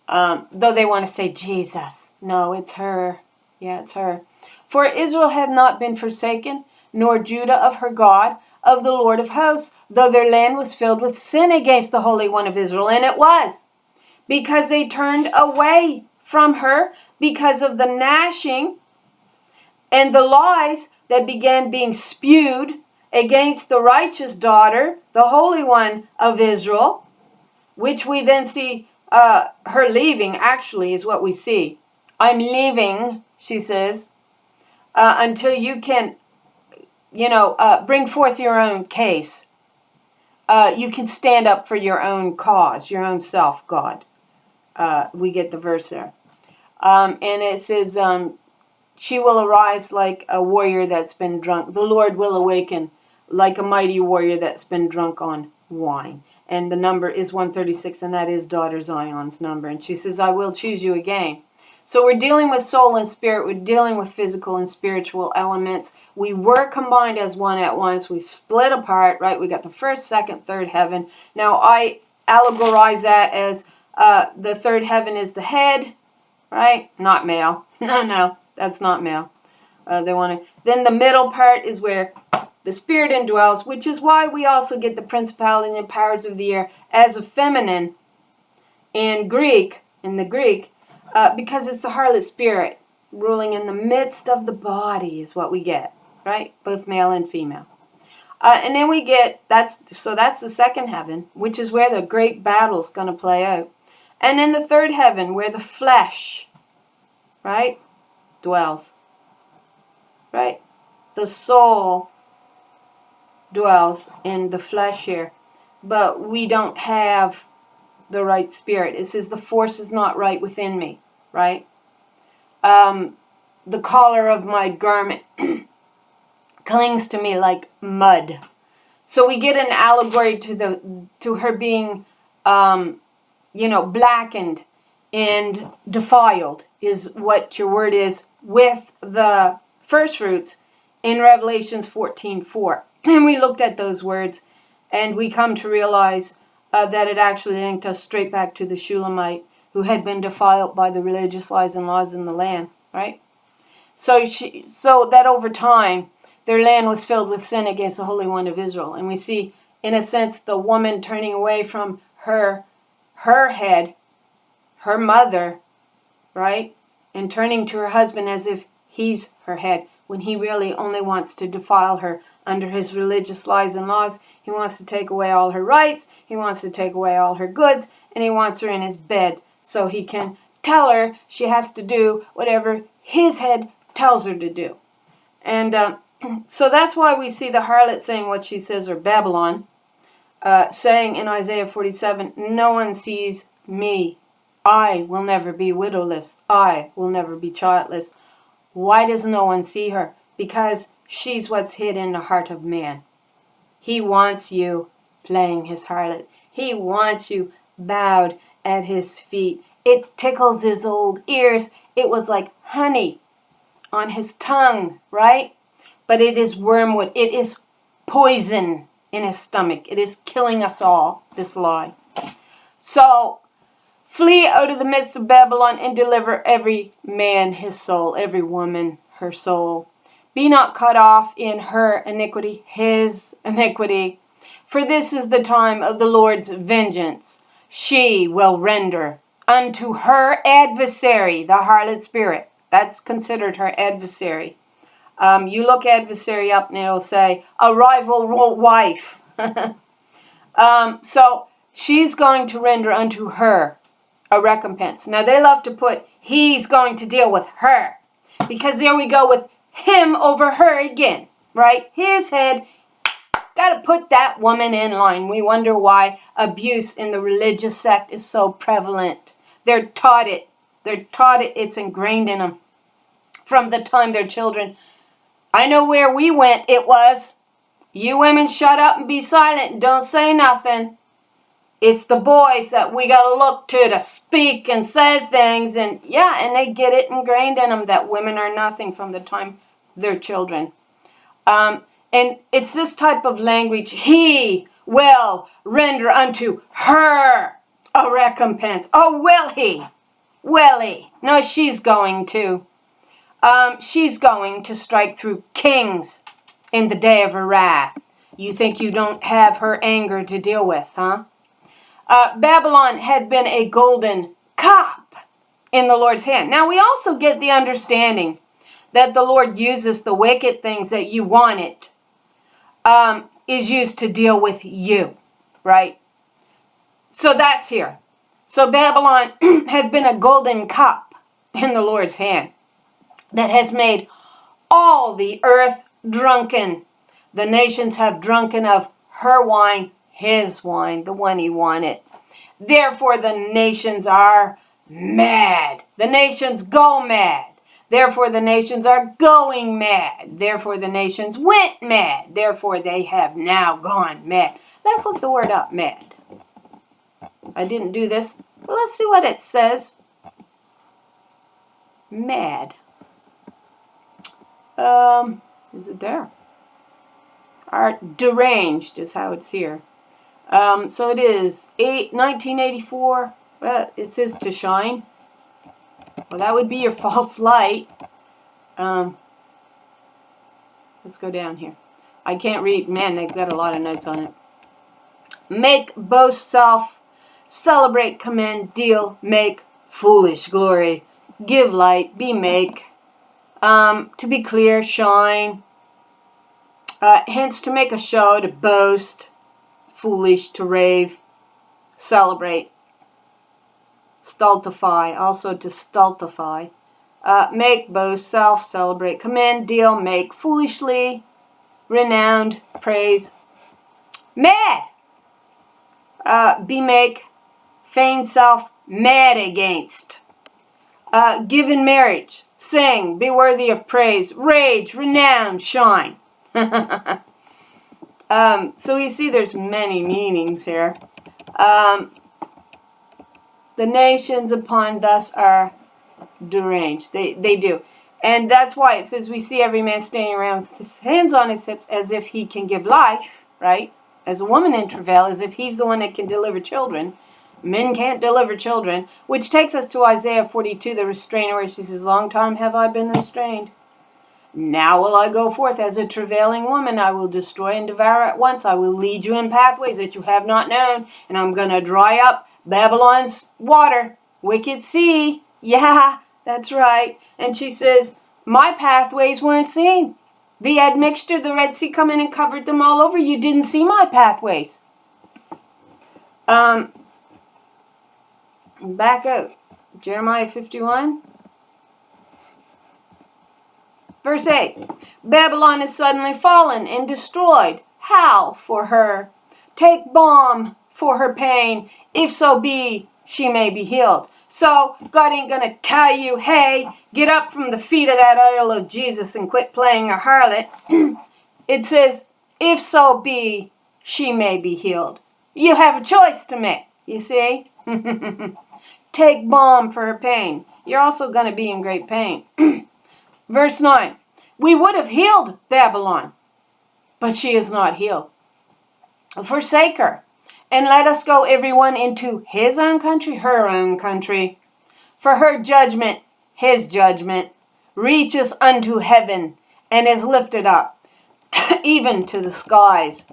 Though they want to say Jesus. No, it's her. Yeah, it's her. For Israel had not been forsaken, nor Judah of her God, of the Lord of hosts, though their land was filled with sin against the Holy One of Israel. And it was, because they turned away from her, because of the gnashing and the lies that began being spewed against the righteous daughter, the Holy One of Israel, which we then see her leaving, actually, is what we see. I'm leaving, she says, until you can bring forth your own case. You can stand up for your own cause, your own self, God. We get the verse there. And it says, she will arise like a warrior that's been drunk. The Lord will awaken like a mighty warrior that's been drunk on wine. And the number is 136, and that is daughter Zion's number. And she says, I will choose you again. So we're dealing with soul and spirit. We're dealing with physical and spiritual elements. We were combined as one at once. We've split apart, right? We got the first, second, third heaven. Now, I allegorize that as the third heaven is the head, right? Not male. No, that's not male. They want to Then the middle part is where the Spirit indwells, which is why we also get the principality and powers of the air as a feminine in the Greek, because it's the harlot spirit ruling in the midst of the body is what we get, right? Both male and female. And then we get, that's the second heaven, which is where the great battle's going to play out. And then the third heaven, where the flesh, right, dwells, right? The soul dwells in the flesh here, but we don't have the right spirit. It says the force is not right within me, right? The collar of my garment clings to me like mud. So we get an allegory to her being, blackened and defiled is what your word is with the first fruits in Revelations 14:4. And we looked at those words, and we come to realize that it actually linked us straight back to the Shulamite who had been defiled by the religious lies and laws in the land, right? So that over time, their land was filled with sin against the Holy One of Israel. And we see, in a sense, the woman turning away from her head, her mother, right? And turning to her husband as if he's her head, when he really only wants to defile her under his religious lies and laws. He wants to take away all her rights, he wants to take away all her goods, and he wants her in his bed so he can tell her she has to do whatever his head tells her to do. And so that's why we see the harlot saying what she says, or Babylon, saying in Isaiah 47, no one sees me. I will never be widowless. I will never be childless. Why does no one see her? Because she's what's hid in the heart of man. He wants you playing his harlot. He wants you bowed at his feet. It tickles his old ears. It was like honey on his tongue, right? But it is wormwood. It is poison in his stomach. It is killing us all, this lie. So, flee out of the midst of Babylon and deliver every man his soul, every woman her soul. Be not cut off in her iniquity, his iniquity. For this is the time of the Lord's vengeance. She will render unto her adversary, the harlot spirit. That's considered her adversary. You look adversary up and it'll say, a rival wife. So she's going to render unto her a recompense. Now they love to put, he's going to deal with her. Because there we go with him over her again, right? His head, got to put that woman in line. We wonder why abuse in the religious sect is so prevalent. They're taught it. It's ingrained in them from the time they're children. I know where we went, it was, you women shut up and be silent and don't say nothing. It's the boys that we got to look to speak and say things. And yeah, and they get it ingrained in them that women are nothing from the time they're children. And it's this type of language. He will render unto her a recompense. Oh, will he? Will he? No, she's going to. She's going to strike through kings in the day of her wrath. You think you don't have her anger to deal with, huh? Babylon had been a golden cup in the Lord's hand. Now we also get the understanding that the Lord uses the wicked things that you wanted, is used to deal with you, right? So that's here. So Babylon had been a golden cup in the Lord's hand that has made all the earth drunken. The nations have drunken of her wine, his wine, the one he wanted. Therefore the nations are mad. The nations go mad. Therefore the nations are going mad. Therefore the nations went mad. Therefore they have now gone mad. Let's look the word up, mad. I didn't do this, but let's see what it says. Mad. Is it there? Art deranged is how it's here. So it is 1984. It says to shine. Well, that would be your false light. Let's go down here. I can't read. Man, they've got a lot of notes on it. Make, boast, self, celebrate, commend, deal, make, foolish, glory, give light, be make, to be clear, shine, hence to make a show, to boast, foolish, to rave, celebrate, stultify, also to stultify, make, boast, self, celebrate, commend, deal, make, foolishly, renowned, praise, mad, be make, feign self, mad against, give in marriage, sing, be worthy of praise, rage, renown, shine. So we see there's many meanings here. The nations upon thus are deranged. They do. And that's why it says we see every man standing around with his hands on his hips as if he can give life, right? As a woman in travail, as if he's the one that can deliver children. Men can't deliver children, which takes us to Isaiah 42, the restrainer, where she says, long time have I been restrained. Now will I go forth as a travailing woman. I will destroy and devour at once. I will lead you in pathways that you have not known. And I'm going to dry up Babylon's water, wicked sea. Yeah, that's right. And she says, my pathways weren't seen. The admixture, the Red Sea come in and covered them all over. You didn't see my pathways. Back out. Jeremiah 51. Verse 8. Babylon is suddenly fallen and destroyed. Howl for her. Take balm for her pain. If so be, she may be healed. So, God ain't going to tell you, hey, get up from the feet of that idol of Jesus and quit playing a harlot. It says, if so be, she may be healed. You have a choice to make, you see? Take balm for her pain. You're also going to be in great pain. Verse 9. We would have healed Babylon, but she is not healed. Forsake her, and let us go everyone into his own country, her own country. For her judgment, his judgment, reaches unto heaven, and is lifted up, even to the skies.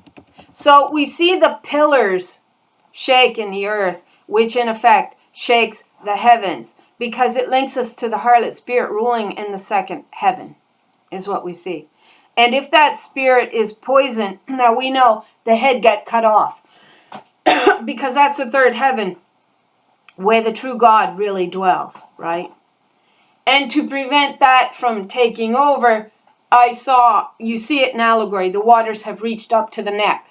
So we see the pillars shake in the earth, which in effect shakes the heavens, because it links us to the harlot spirit ruling in the second heaven, is what we see. And if that spirit is poison, now we know the head got cut off, because that's the third heaven where the true God really dwells, right? And to prevent that from taking over, you see it in allegory, the waters have reached up to the neck,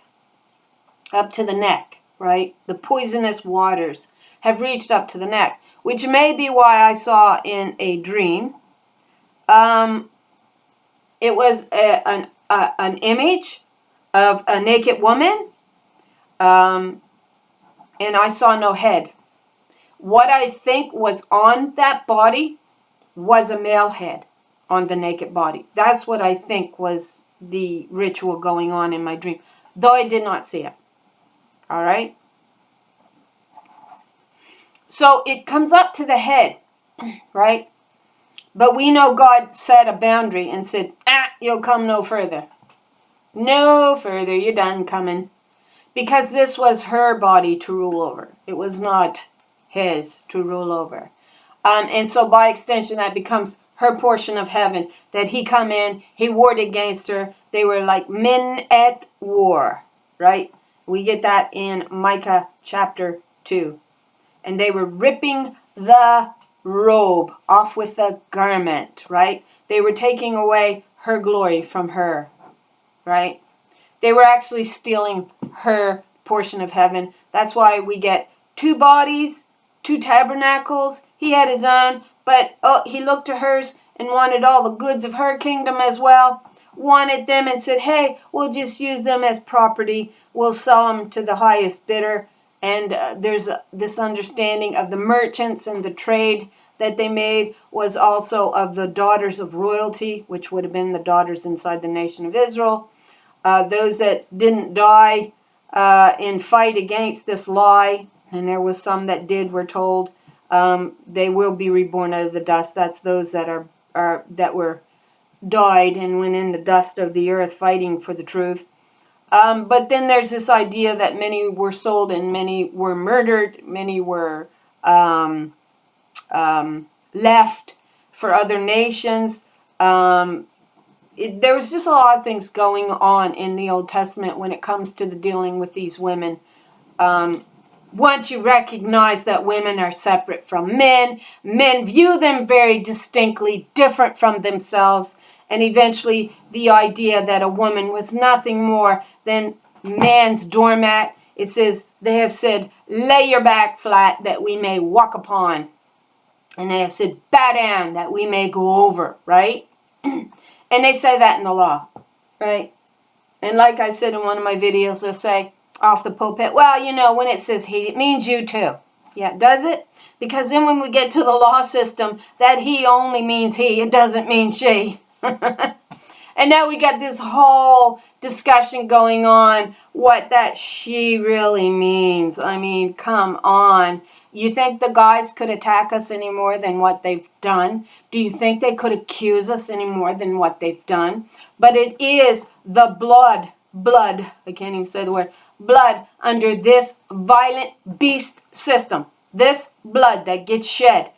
right? The poisonous waters have reached up to the neck, which may be why I saw in a dream. It was an image of a naked woman, and I saw no head. What I think was on that body was a male head on the naked body. That's what I think was the ritual going on in my dream, though I did not see it. All right? So it comes up to the head, right? But we know God set a boundary and said, you'll come no further. No further, you're done coming. Because this was her body to rule over. It was not his to rule over. And so by extension, that becomes her portion of heaven. That he come in, he warred against her. They were like men at war, right? We get that in Micah chapter 2. And they were ripping the robe off with the garment, right? They were taking away her glory from her, right? They were actually stealing her portion of heaven. That's why we get 2 bodies, 2 tabernacles. He had his own, but he looked to hers and wanted all the goods of her kingdom as well. Wanted them and said, hey, we'll just use them as property. We'll sell them to the highest bidder. And there's this understanding of the merchants and the trade that they made was also of the daughters of royalty, which would have been the daughters inside the nation of Israel. Those that didn't die in fight against this lie, and there was some that did, we're told, they will be reborn out of the dust. That's those that were died and went in the dust of the earth fighting for the truth. But then there's this idea that many were sold and many were murdered, many were left for other nations. There was just a lot of things going on in the Old Testament when it comes to the dealing with these women. Once you recognize that women are separate from men, men view them very distinctly different from themselves, and eventually the idea that a woman was nothing more than man's doormat. It says, they have said, lay your back flat that we may walk upon. And they have said, bow down that we may go over, right? And they say that in the law, right? And like I said in one of my videos, they'll say off the pulpit, well, you know, when it says he, it means you too. Yeah, does it? Because then when we get to the law system, that he only means he, it doesn't mean she. And now we got this whole discussion going on what that she really means. I mean, come on. You think the guys could attack us any more than what they've done? Do you think they could accuse us any more than what they've done? But it is the blood, I can't even say the word, blood under this violent beast system. This blood that gets shed.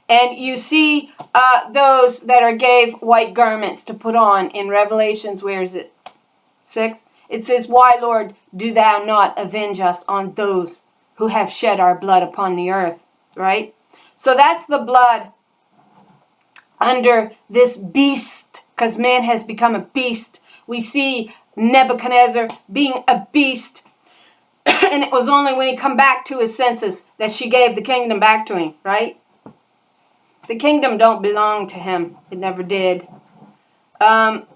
And you see those that are gave white garments to put on in Revelations, where is it? 6? It says, why, Lord, do thou not avenge us on those who have shed our blood upon the earth, right? So that's the blood under this beast, because man has become a beast. We see Nebuchadnezzar being a beast, and it was only when he come back to his senses that she gave the kingdom back to him, right? The kingdom don't belong to him. It never did. Not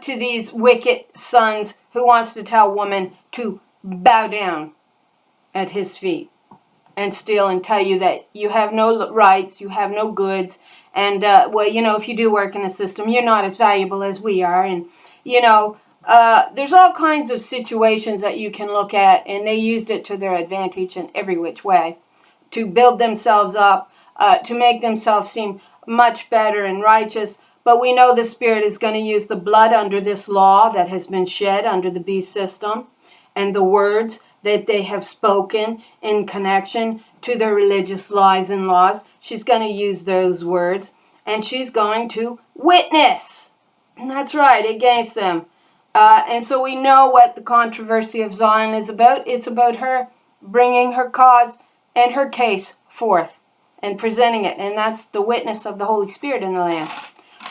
to these wicked sons who wants to tell women to bow down at his feet and steal and tell you that you have no rights, you have no goods, and, well, you know, if you do work in the system, you're not as valuable as we are, and, you know, there's all kinds of situations that you can look at, and they used it to their advantage in every which way to build themselves up, to make themselves seem much better and righteous. But we know the Spirit is going to use the blood under this law that has been shed under the beast system and the words that they have spoken in connection to their religious lies and laws. She's going to use those words, and she's going to witness. And that's right, against them. And so we know what the controversy of Zion is about. It's about her bringing her cause and her case forth and presenting it. And that's the witness of the Holy Spirit in the land.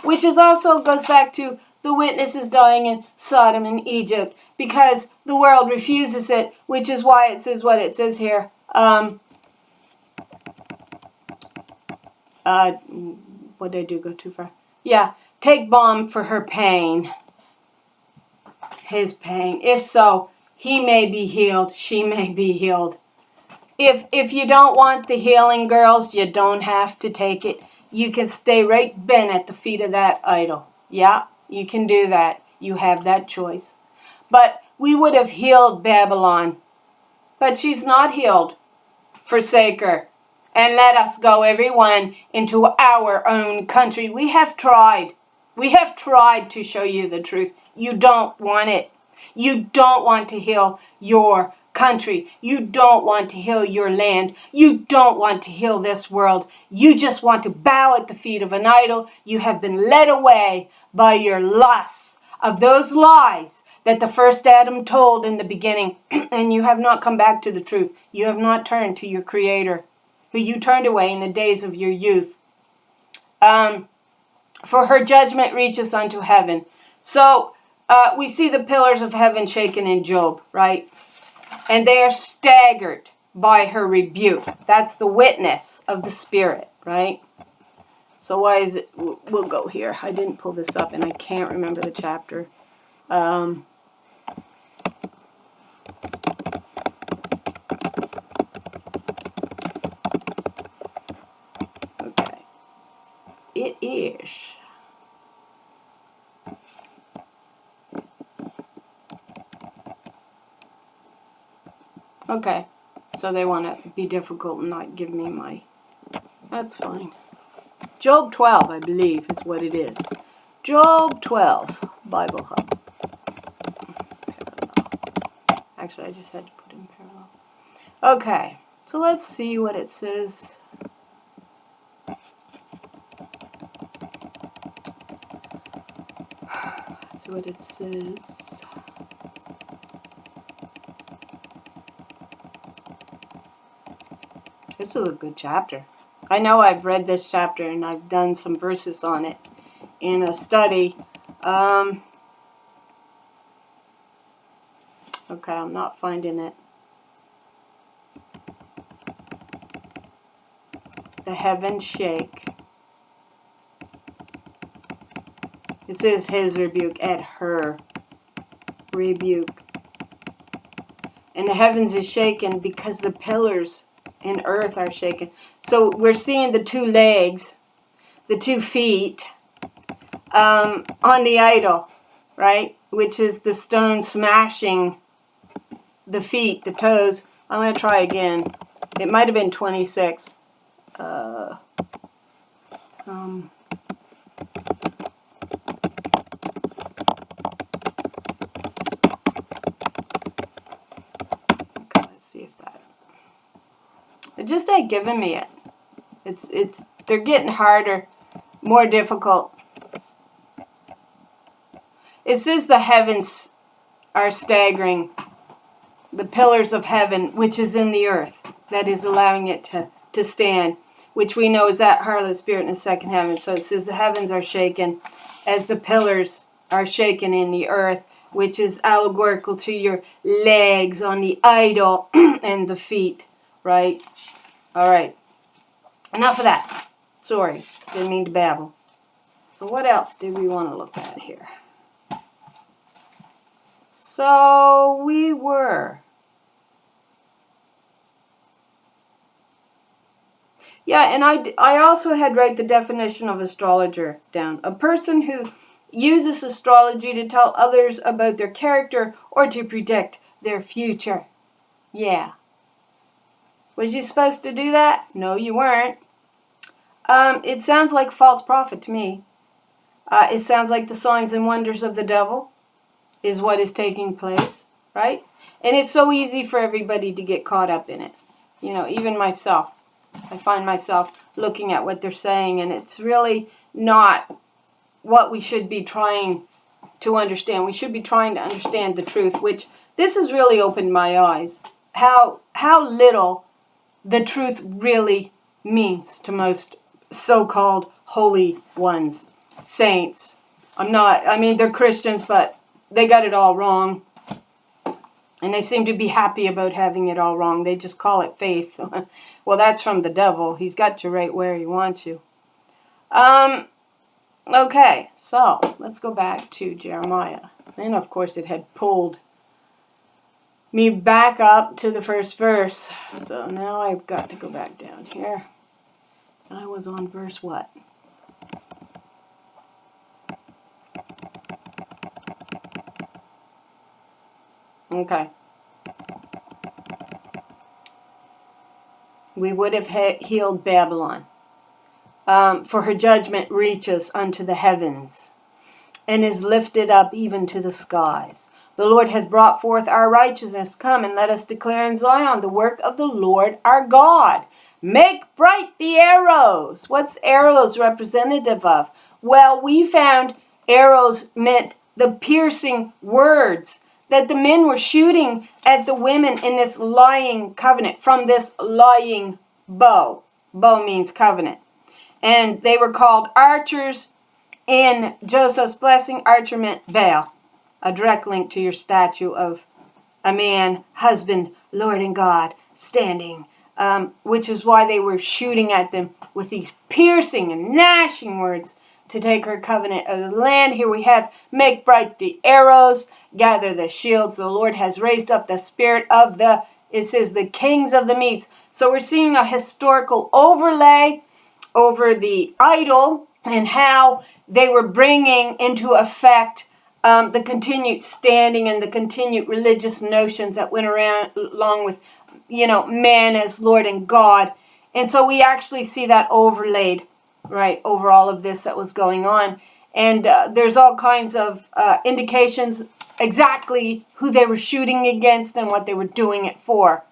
Which is also goes back to the witnesses dying in Sodom and Egypt, because the world refuses it, which is why it says what it says here. What did I do? Go too far? Yeah, take balm for her pain. His pain. If so, he may be healed, she may be healed. If you don't want the healing, girls, you don't have to take it. You can stay right bent at the feet of that idol. Yeah, you can do that. You have that choice. But we would have healed Babylon. But she's not healed. Forsake her. And let us go, everyone, into our own country. We have tried. We have tried to show you the truth. You don't want it. You don't want to heal your country. You don't want to heal your land. You don't want to heal this world. You just want to bow at the feet of an idol. You have been led away by your lusts of those lies that the first Adam told in the beginning, and you have not come back to the truth. You have not turned to your Creator, who you turned away in the days of your youth. For her judgment reaches unto heaven. So we see the pillars of heaven shaken in Job, right? And they are staggered by her rebuke. That's the witness of the Spirit, right? So why is it, we'll go here. I didn't pull this up and I can't remember the chapter. Okay. It is. Okay, so they want to be difficult and not give me my, that's fine. Job 12, I believe, is what it is. Job 12, Bible Hub. Actually, I just had to put in parallel. Okay, so let's see what it says. Let's see what it says. This is a good chapter. I know I've read this chapter and I've done some verses on it in a study. Okay, I'm not finding it. The heavens shake. It says his rebuke at her rebuke. And the heavens is shaken because the pillars in earth are shaken. So we're seeing the two legs, the 2 feet on the idol, right? Which is the stone smashing the feet, the toes. I'm going to try again. It might have been 26. Okay, let's see if that. It just ain't giving me it. They're getting harder, more difficult. It says the heavens are staggering. The pillars of heaven, which is in the earth, that is allowing it to stand, which we know is that harlot spirit in the second heaven. So it says the heavens are shaken as the pillars are shaken in the earth, which is allegorical to your legs on the idol and the feet, right? All right. Enough of that. Sorry, didn't mean to babble. So what else do we want to look at here? So we were... Yeah, and I also had write the definition of astrologer down. A person who uses astrology to tell others about their character or to predict their future. Yeah. Was you supposed to do that? No, you weren't. It sounds like false prophet to me. It sounds like the signs and wonders of the devil is what is taking place, right? And it's so easy for everybody to get caught up in it. You know, even myself. I find myself looking at what they're saying, and it's really not what we should be trying to understand. We should be trying to understand the truth, which this has really opened my eyes. How little the truth really means to most so-called holy ones, saints. They're Christians, but they got it all wrong. And they seem to be happy about having it all wrong. They just call it faith. Well, that's from the devil. He's got you right where he wants you. Okay, so let's go back to Jeremiah. And of course it had pulled me back up to the first verse. So now I've got to go back down here. I was on verse what? Okay. We would have healed Babylon. For her judgment reaches unto the heavens, and is lifted up even to the skies. The Lord hath brought forth our righteousness. Come and let us declare in Zion the work of the Lord our God. Make bright the arrows. What's arrows representative of? Well, we found arrows meant the piercing words that the men were shooting at the women in this lying covenant from this lying bow. Bow means covenant. And they were called archers. In Joseph's blessing, archer meant Baal. A direct link to your statue of a man, husband, Lord and God, standing. Which is why they were shooting at them with these piercing and gnashing words to take her covenant of the land. Here we have, make bright the arrows, gather the shields. The Lord has raised up the spirit of it says the kings of the Medes. So we're seeing a historical overlay over the idol and how they were bringing into effect the continued standing and the continued religious notions that went around along with, man as Lord and God. And so we actually see that overlaid right, over all of this that was going on. And there's all kinds of indications exactly who they were shooting against and what they were doing it for.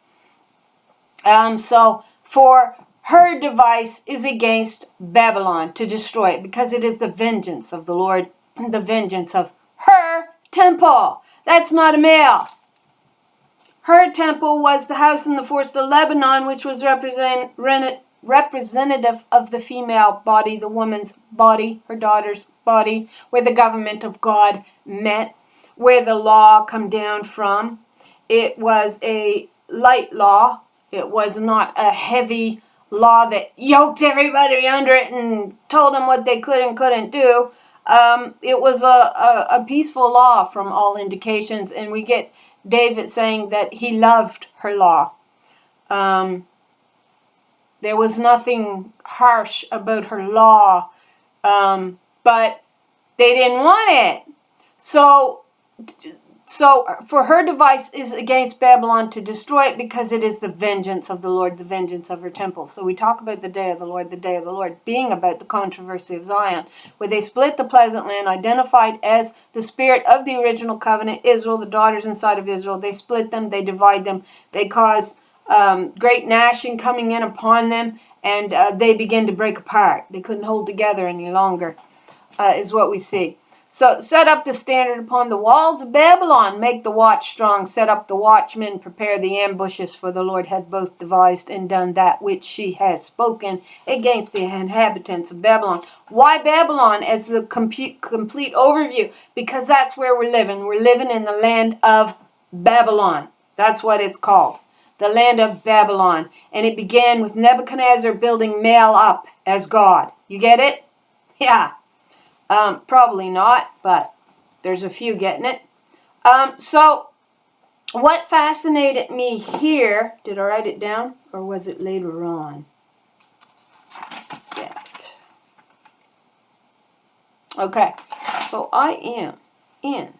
So for her device is against Babylon to destroy it, because it is the vengeance of the Lord, the vengeance of her temple. That's not a male. Her temple was the house in the forest of Lebanon, which was representative of the female body, the woman's body, her daughter's body, where the government of God met, where the law come down from. It was a light law. It was not a heavy law that yoked everybody under it and told them what they could and couldn't do. It was a peaceful law from all indications, and we get David saying that he loved her law. There was nothing harsh about her law, but they didn't want it. So for her device is against Babylon to destroy it, because it is the vengeance of the Lord, the vengeance of her temple. So we talk about the day of the Lord being about the controversy of Zion, where they split the pleasant land, identified as the spirit of the original covenant, Israel, the daughters inside of Israel. They split them, they divide them, they cause great gnashing coming in upon them, and they begin to break apart. They couldn't hold together any longer, is what we see. So set up the standard upon the walls of Babylon, make the watch strong, set up the watchmen, prepare the ambushes, for the Lord hath both devised and done that which she has spoken against the inhabitants of Babylon. Why Babylon as the complete overview? Because that's where we're living. We're living in the land of Babylon. That's what it's called. The land of Babylon. And it began with Nebuchadnezzar building Baal up as God. You get it? Yeah. Probably not, but there's a few getting it. So what fascinated me here, did I write it down or was it later on? Yeah. Okay, so I am in.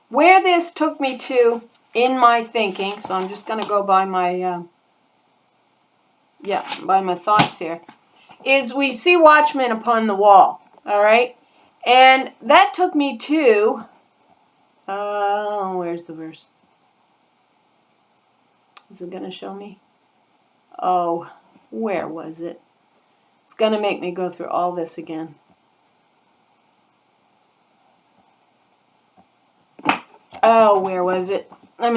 Where this took me to in my thinking, so I'm just going to go by my by my thoughts here, is we see watchmen upon the wall, all right? And that took me to, where's the verse? Is it going to show me? Oh, where was it? It's going to make me go through all this again. Oh, where was it? I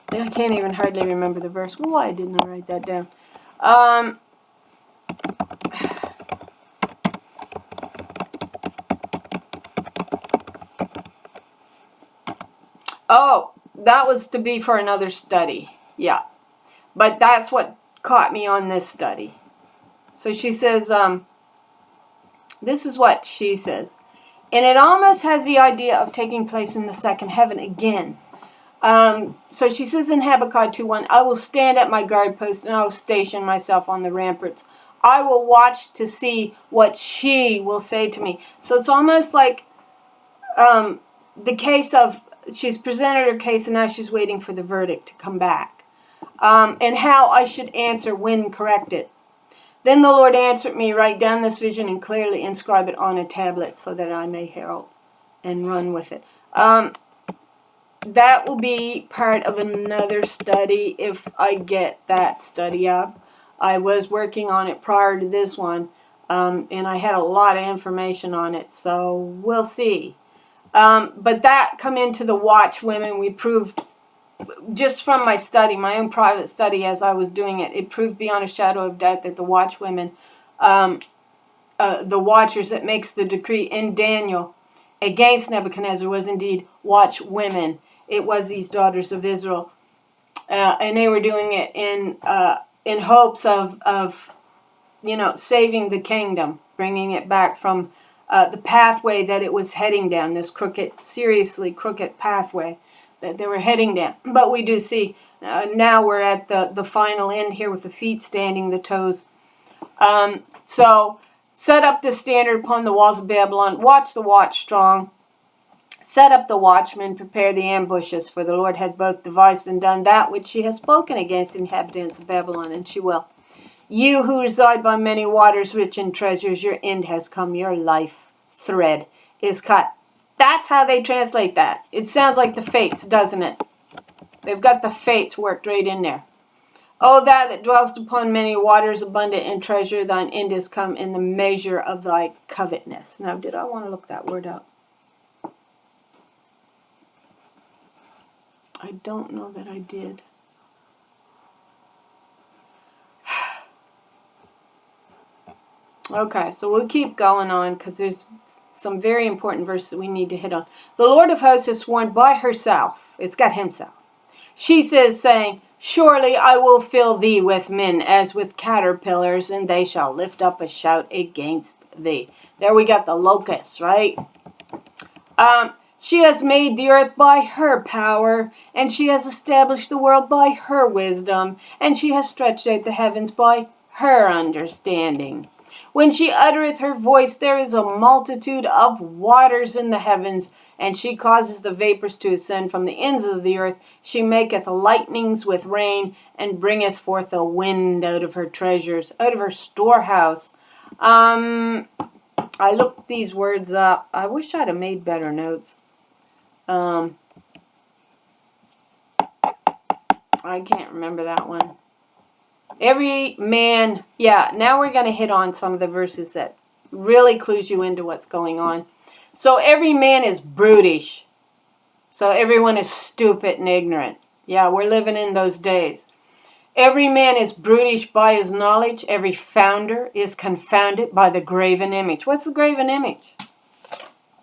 can't even hardly remember the verse. Why didn't I write that down? Oh, that was to be for another study. Yeah. But that's what caught me on this study. So she says, this is what she says. And it almost has the idea of taking place in the second heaven again. So she says in Habakkuk 2:1, I will stand at my guard post and I will station myself on the ramparts. I will watch to see what she will say to me. So it's almost like the case of, she's presented her case and now she's waiting for the verdict to come back. And how I should answer when corrected. Then the Lord answered me, write down this vision and clearly inscribe it on a tablet so that I may herald and run with it. That will be part of another study if I get that study up. I was working on it prior to this one, and I had a lot of information on it, so we'll see. But that come into the watch women. We proved, just from my study, my own private study as I was doing it, it proved beyond a shadow of doubt that the watch women, the watchers that makes the decree in Daniel against Nebuchadnezzar was indeed watch women. It was these daughters of Israel, and they were doing it in hopes of saving the kingdom, bringing it back from the pathway that it was heading down, this seriously crooked pathway that they were heading down. But we do see now we're at the final end here with the feet standing, the toes. So set up the standard upon the walls of Babylon. Watch the watch strong. Set up the watchmen, prepare the ambushes, for the Lord hath both devised and done that which she has spoken against the inhabitants of Babylon, and she will. You who reside by many waters, rich in treasures, your end has come, your life thread is cut. That's how they translate that. It sounds like the fates, doesn't it? They've got the fates worked right in there. O thou that dwellest upon many waters, abundant in treasure, thine end is come in the measure of thy covetousness. Now, did I want to look that word up? I don't know that I did. Okay, so we'll keep going on because there's some very important verses that we need to hit on. The Lord of hosts has sworn by herself. It's got himself. She says, saying, surely I will fill thee with men as with caterpillars, and they shall lift up a shout against thee. There we got the locusts, right? She has made the earth by her power, and she has established the world by her wisdom, and she has stretched out the heavens by her understanding. When she uttereth her voice, there is a multitude of waters in the heavens, and she causes the vapors to ascend from the ends of the earth. She maketh lightnings with rain, and bringeth forth a wind out of her treasures, out of her storehouse. I looked these words up. I wish I'd have made better notes. I can't remember that one. Every man, now we're going to hit on some of the verses that really clues you into what's going on. So every man is brutish. So everyone is stupid and ignorant. Yeah, we're living in those days. Every man is brutish by his knowledge. Every founder is confounded by the graven image. What's the graven image?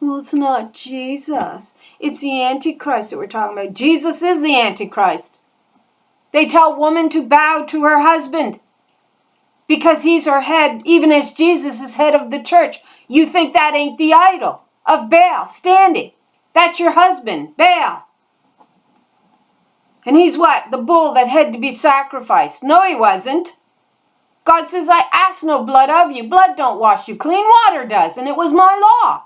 Well, it's not Jesus. It's the Antichrist that we're talking about. Jesus is the Antichrist. They tell woman to bow to her husband because he's her head, even as Jesus is head of the church. You think that ain't the idol of Baal standing? That's your husband, Baal. And he's what? The bull that had to be sacrificed. No, he wasn't. God says, I ask no blood of you. Blood don't wash you clean. Water does. And it was my law.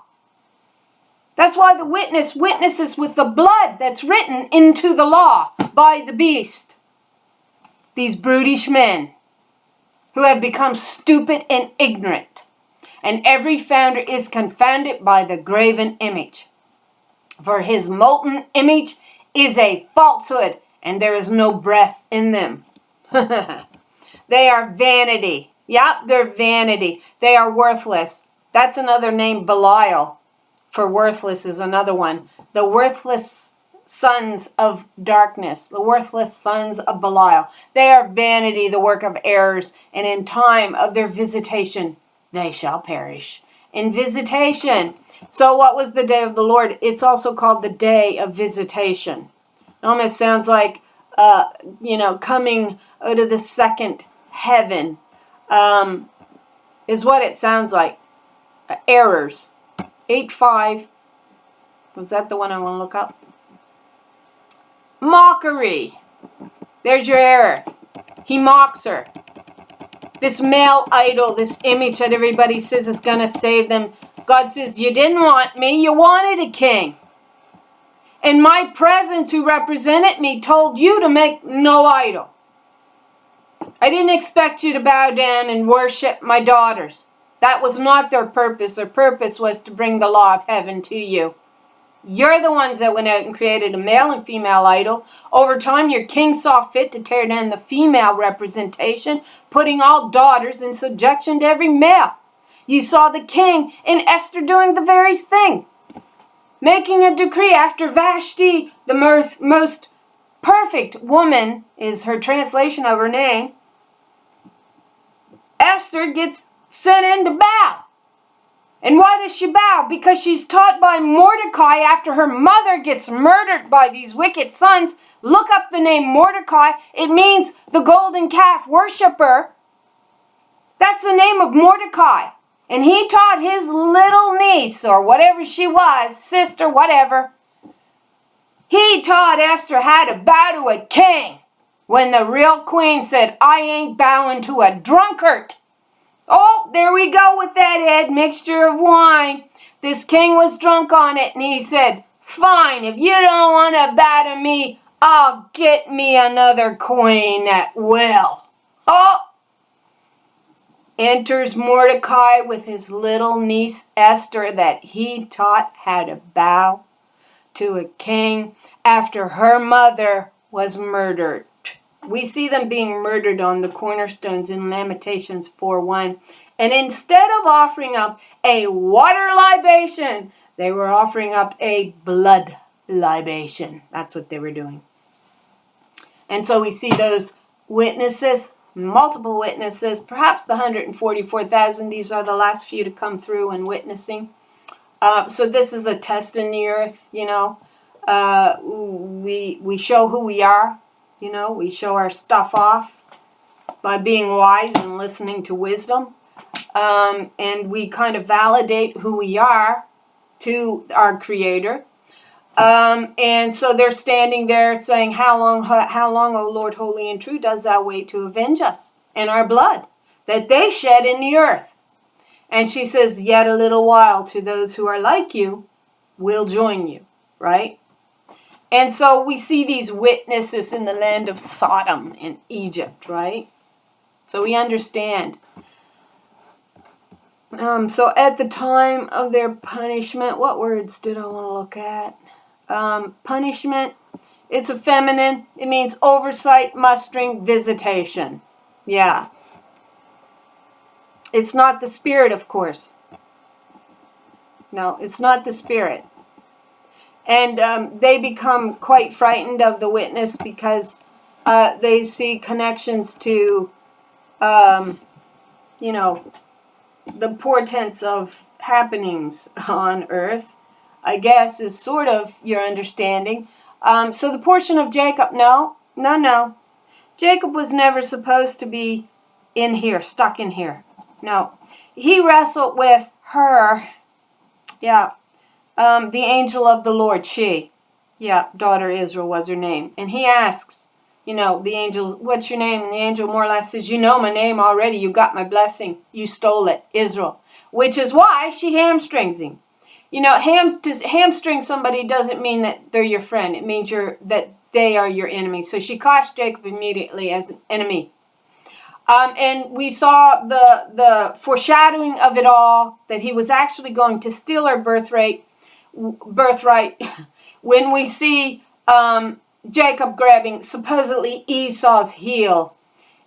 That's why the witness witnesses with the blood that's written into the law by the beast. These brutish men who have become stupid and ignorant. And every founder is confounded by the graven image. For his molten image is a falsehood, and there is no breath in them. They are vanity. Yep, they're vanity. They are worthless. That's another name, Belial. For worthless is another one. The worthless sons of darkness, the worthless sons of Belial. They are vanity, the work of errors, and in time of their visitation they shall perish. In visitation. So what was the day of the Lord? It's also called the day of visitation. It almost sounds like, coming out of the second heaven is what it sounds like. Errors. 8:5. Was that the one I want to look up? Mockery. There's your error. He mocks her. This male idol, this image that everybody says is going to save them. God says, you didn't want me, you wanted a king. And my presence who represented me told you to make no idol. I didn't expect you to bow down and worship my daughters. That was not their purpose. Their purpose was to bring the law of heaven to you. You're the ones that went out and created a male and female idol. Over time, your king saw fit to tear down the female representation, putting all daughters in subjection to every male. You saw the king in Esther doing the very thing, making a decree after Vashti, the most perfect woman is her translation of her name. Esther gets sent in to bow. And why does she bow? Because she's taught by Mordecai after her mother gets murdered by these wicked sons. Look up the name Mordecai. It means the golden calf worshiper. That's the name of Mordecai. And he taught his little niece, or whatever she was, sister, whatever. He taught Esther how to bow to a king. When the real queen said, I ain't bowing to a drunkard. Oh, there we go with that admixture of wine. This king was drunk on it, and he said, Fine, if you don't want to batter me, I'll get me another queen at will. Oh! Enters Mordecai with his little niece Esther that he taught how to bow to a king after her mother was murdered. We see them being murdered on the cornerstones in Lamentations 4:1. And instead of offering up a water libation, they were offering up a blood libation. That's what they were doing. And so we see those witnesses, multiple witnesses, perhaps the 144,000. These are the last few to come through and witnessing. So this is a test in the earth, we show who we are, we show our stuff off by being wise and listening to wisdom. And we kind of validate who we are to our Creator. And so they're standing there saying, how long, O Lord, holy and true, dost thou wait to avenge us and our blood that they shed in the earth? And she says, yet a little while to those who are like you will join you, right? And so we see these witnesses in the land of Sodom in Egypt, right? So we understand. So at the time of their punishment, what words did I want to look at? Punishment, it's a feminine. It means oversight, mustering, visitation. Yeah. It's not the spirit, of course. No, it's not the spirit. And they become quite frightened of the witness because they see connections to, the portents of happenings on earth, I guess, is sort of your understanding. So the portion of Jacob, no. Jacob was never supposed to be in here, stuck in here. No. He wrestled with her, the angel of the Lord, daughter Israel was her name. And he asks, the angel, what's your name? And the angel more or less says, you know my name already. You got my blessing. You stole it, Israel. Which is why she hamstrings him. To hamstring somebody doesn't mean that they're your friend. It means that they are your enemy. So she cost Jacob immediately as an enemy. And we saw the foreshadowing of it all, that he was actually going to steal her birthright, when we see Jacob grabbing supposedly Esau's heel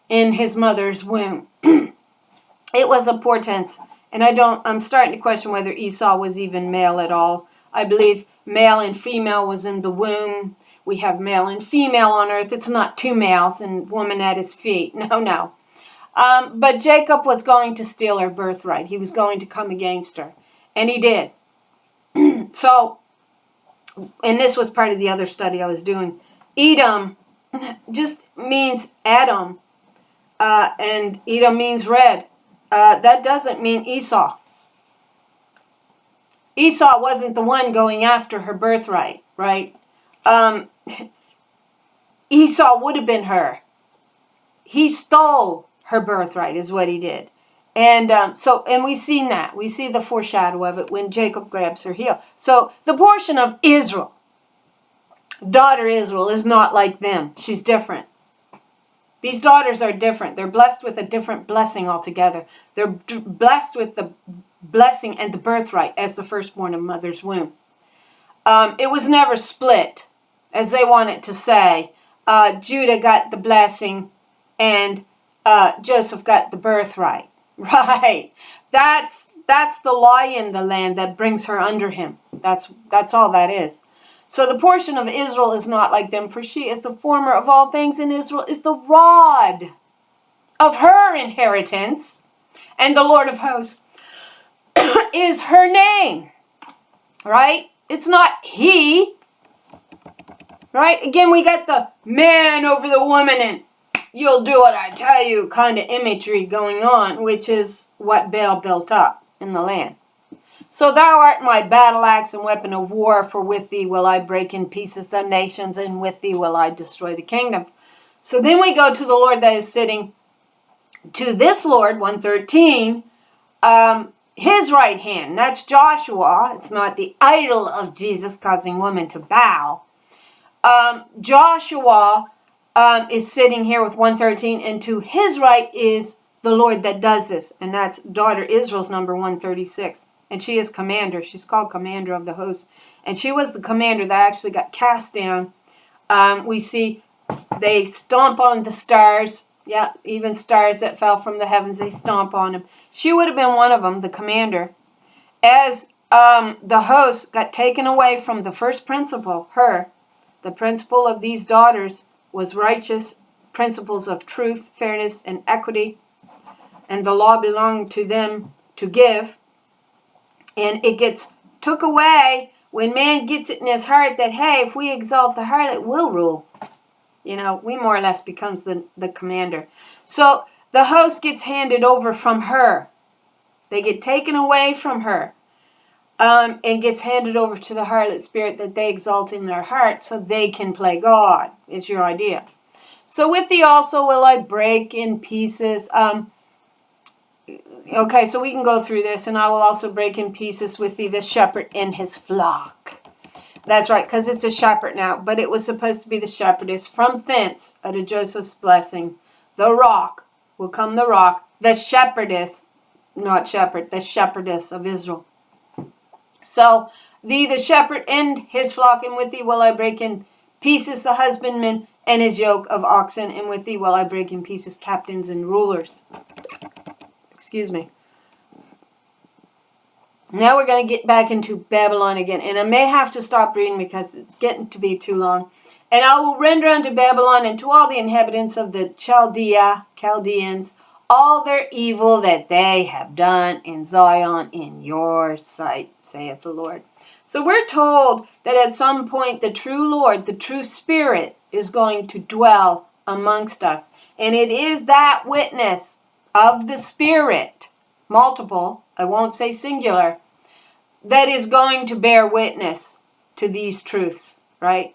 in his mother's womb. It was a portent. And I'm starting to question whether Esau was even male at all. I believe male and female was in the womb. We have male and female on earth. It's not two males and woman at his feet. No. But Jacob was going to steal her birthright. He was going to come against her. And he did. So, and this was part of the other study I was doing. Edom just means Adam. And Edom means red. That doesn't mean Esau. Esau wasn't the one going after her birthright, right? Esau would have been her. He stole her birthright is what he did. And and we've seen that. We see the foreshadow of it when Jacob grabs her heel. So the portion of Israel, daughter Israel, is not like them. She's different. These daughters are different. They're blessed with a different blessing altogether. They're blessed with the blessing and the birthright as the firstborn of mother's womb. It was never split, as they wanted to say. Judah got the blessing and Joseph got the birthright. Right. That's the lie in the land that brings her under him. That's all that is. So the portion of Israel is not like them, for she is the former of all things, and Israel is the rod of her inheritance, and the Lord of hosts is her name. Right? It's not he. Right? Again, we got the man over the woman and you'll do what I tell you kind of imagery going on, which is what Baal built up in the land. So thou art my battle axe and weapon of war, for with thee will I break in pieces the nations, and with thee will I destroy the kingdom. So then we go to the Lord that is sitting. To this Lord, 113, his right hand. That's Joshua. It's not the idol of Jesus causing women to bow. Joshua is sitting here with 113, and to his right is the Lord that does this. And that's daughter Israel's number 136. And she is commander. She's called commander of the host. And she was the commander that actually got cast down. We see they stomp on the stars. Yeah, even stars that fell from the heavens, they stomp on them. She would have been one of them, the commander. As the host got taken away from the first principle, the principle of these daughters was righteous principles of truth, fairness, and equity. And the law belonged to them to give. And it gets took away when man gets it in his heart that, hey, if we exalt the harlot, we'll rule. We more or less becomes the commander. So the host gets handed over from her. They get taken away from her. And gets handed over to the harlot spirit that they exalt in their heart so they can play God, is your idea. So with thee also will I break in pieces. Okay, so we can go through this. And I will also break in pieces with thee the shepherd and his flock. That's right, because it's a shepherd now. But it was supposed to be the shepherdess. From thence, out of Joseph's blessing, the rock will come the rock. The shepherdess, not shepherd, the shepherdess of Israel. So, thee the shepherd and his flock, and with thee will I break in pieces the husbandman and his yoke of oxen, and with thee will I break in pieces captains and rulers. Excuse me. Now we're going to get back into Babylon again, and I may have to stop reading because it's getting to be too long. And I will render unto Babylon and to all the inhabitants of the Chaldeans, all their evil that they have done in Zion in your sight, saith the Lord. So we're told that at some point the true Lord, the true Spirit, is going to dwell amongst us. And it is that witness of the Spirit, multiple, I won't say singular, that is going to bear witness to these truths, right?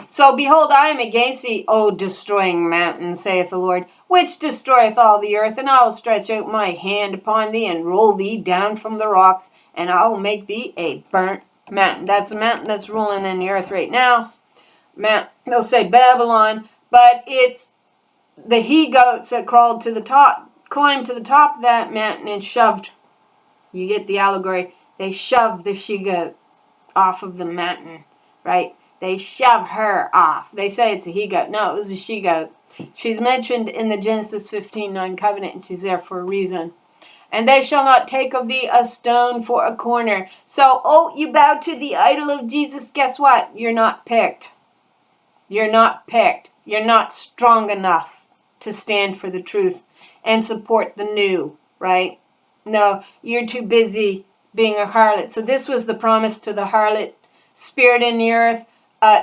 So, behold, I am against thee, O destroying mountain, saith the Lord, which destroyeth all the earth, and I will stretch out my hand upon thee, and roll thee down from the rocks, and I will make thee a burnt mountain. That's the mountain that's ruling in the earth right now. They'll say Babylon, but it's the he-goats that climbed to the top of that mountain and shoved, you get the allegory, they shoved the she-goat off of the mountain, right? They shove her off. They say it's a he-goat. No, it was a she-goat. She's mentioned in the Genesis 15:9 covenant, and she's there for a reason. And they shall not take of thee a stone for a corner. So, you bow to the idol of Jesus. Guess what? You're not picked. You're not picked. You're not strong enough to stand for the truth and support the new, right? No, you're too busy being a harlot. So this was the promise to the harlot spirit in the earth,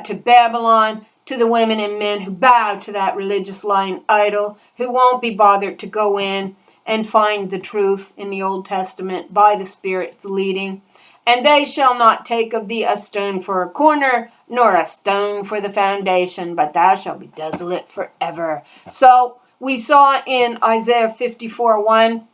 to Babylon, to the women and men who bow to that religious lying idol, who won't be bothered to go in and find the truth in the Old Testament by the Spirit's leading. And they shall not take of thee a stone for a corner, nor a stone for the foundation, but thou shalt be desolate forever. So we saw in Isaiah 54:1,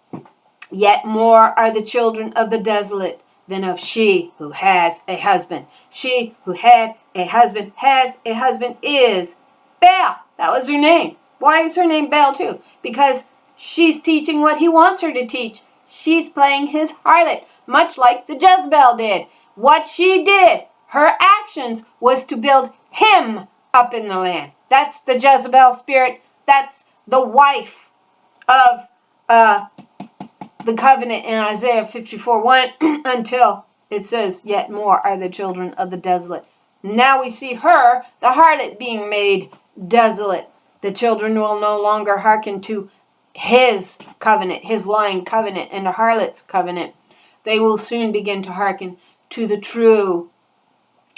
yet more are the children of the desolate than of she who has a husband. She who had a husband has a husband is Baal. That was her name. Why is her name Baal too? Because she's teaching what he wants her to teach. She's playing his harlot, much like the Jezebel did. What she did, her actions, was to build him up in the land. That's the Jezebel spirit. That's the wife of the covenant in Isaiah 54:1 until it says, yet more are the children of the desolate. Now we see her, the harlot, being made desolate. The children will no longer hearken to his covenant, his lying covenant, and the harlot's covenant. They will soon begin to hearken to the true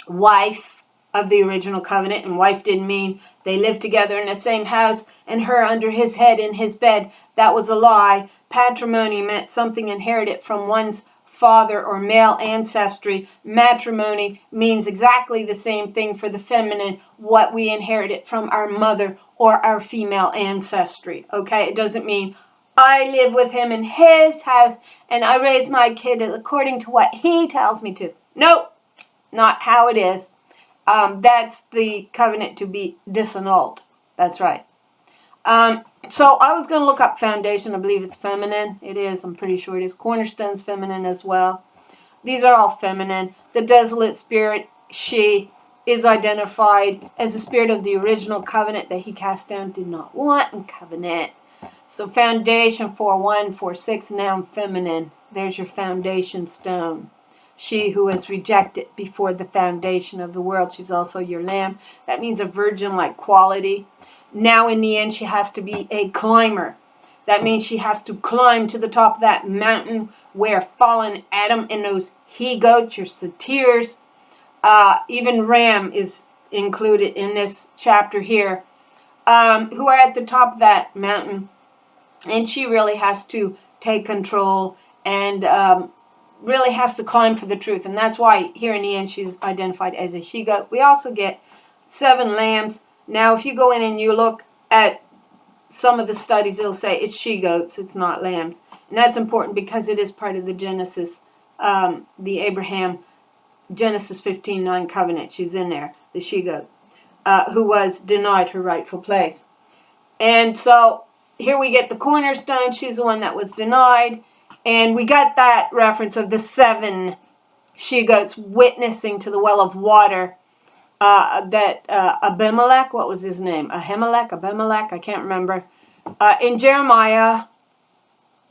wife of the original covenant. And wife didn't mean they lived together in the same house and her under his head in his bed. That was a lie. Patrimony meant something inherited from one's father or male ancestry. Matrimony means exactly the same thing for the feminine, what we inherited from our mother or our female ancestry. Okay, it doesn't mean I live with him in his house, and I raise my kid according to what he tells me to. Nope, not how it is. That's the covenant to be disannulled. That's right. So I was going to look up foundation. I believe it's feminine. It is. I'm pretty sure it is. Cornerstone's feminine as well. These are all feminine. The desolate spirit, she, is identified as the spirit of the original covenant that he cast down, did not want in covenant. So foundation, 4:1, 4:6, noun feminine. There's your foundation stone. She who was rejected before the foundation of the world. She's also your lamb. That means a virgin-like quality. Now in the end, she has to be a climber. That means she has to climb to the top of that mountain where fallen Adam and those he-goats, your satyrs, even Ram is included in this chapter here, who are at the top of that mountain. And she really has to take control and really has to climb for the truth. And that's why here in the end she's identified as a she-goat. We also get 7 lambs. Now if you go in and you look at some of the studies, it'll say it's she-goats, it's not lambs. And that's important because it is part of the Genesis, the Abraham, Genesis 15:9 covenant. She's in there, the she-goat, who was denied her rightful place. And so here we get the cornerstone. She's the one that was denied. And we got that reference of the 7 she-goats witnessing to the well of water that Abimelech, what was his name? Abimelech, I can't remember. In Jeremiah,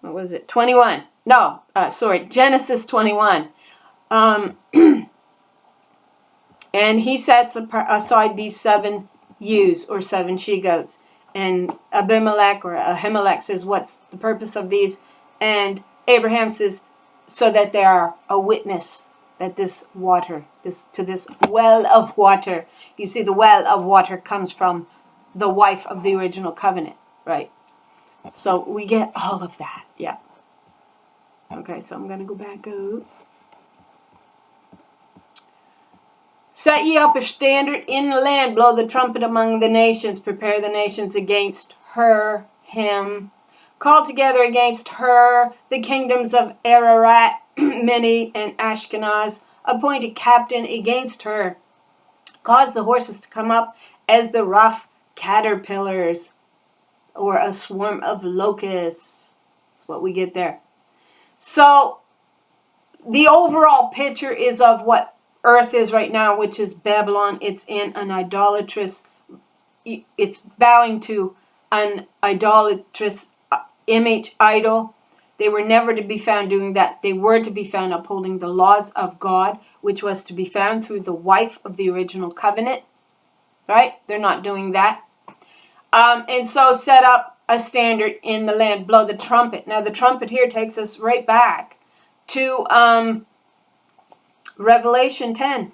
what was it? 21. No, Genesis 21. And he sets aside these 7 ewes or 7 she-goats. And Ahimelech says, what's the purpose of these? And Abraham says, so that they are a witness that this water, this well of water. You see, the well of water comes from the wife of the original covenant, right? So we get all of that, yeah. Okay, so I'm going to go back out. Set ye up a standard in the land, blow the trumpet among the nations, prepare the nations against her, him. Call together against her the kingdoms of Ararat, Mini, and Ashkenaz. Appoint a captain against her. Cause the horses to come up as the rough caterpillars, or a swarm of locusts. That's what we get there. So the overall picture is of what earth is right now, which is Babylon. It's in an idolatrous, it's bowing to an idolatrous image idol. They were never to be found doing that. They were to be found upholding the laws of God, which was to be found through the wife of the original covenant. Right? They're not doing that. And so set up a standard in the land, blow the trumpet. Now the trumpet here takes us right back to Revelation 10.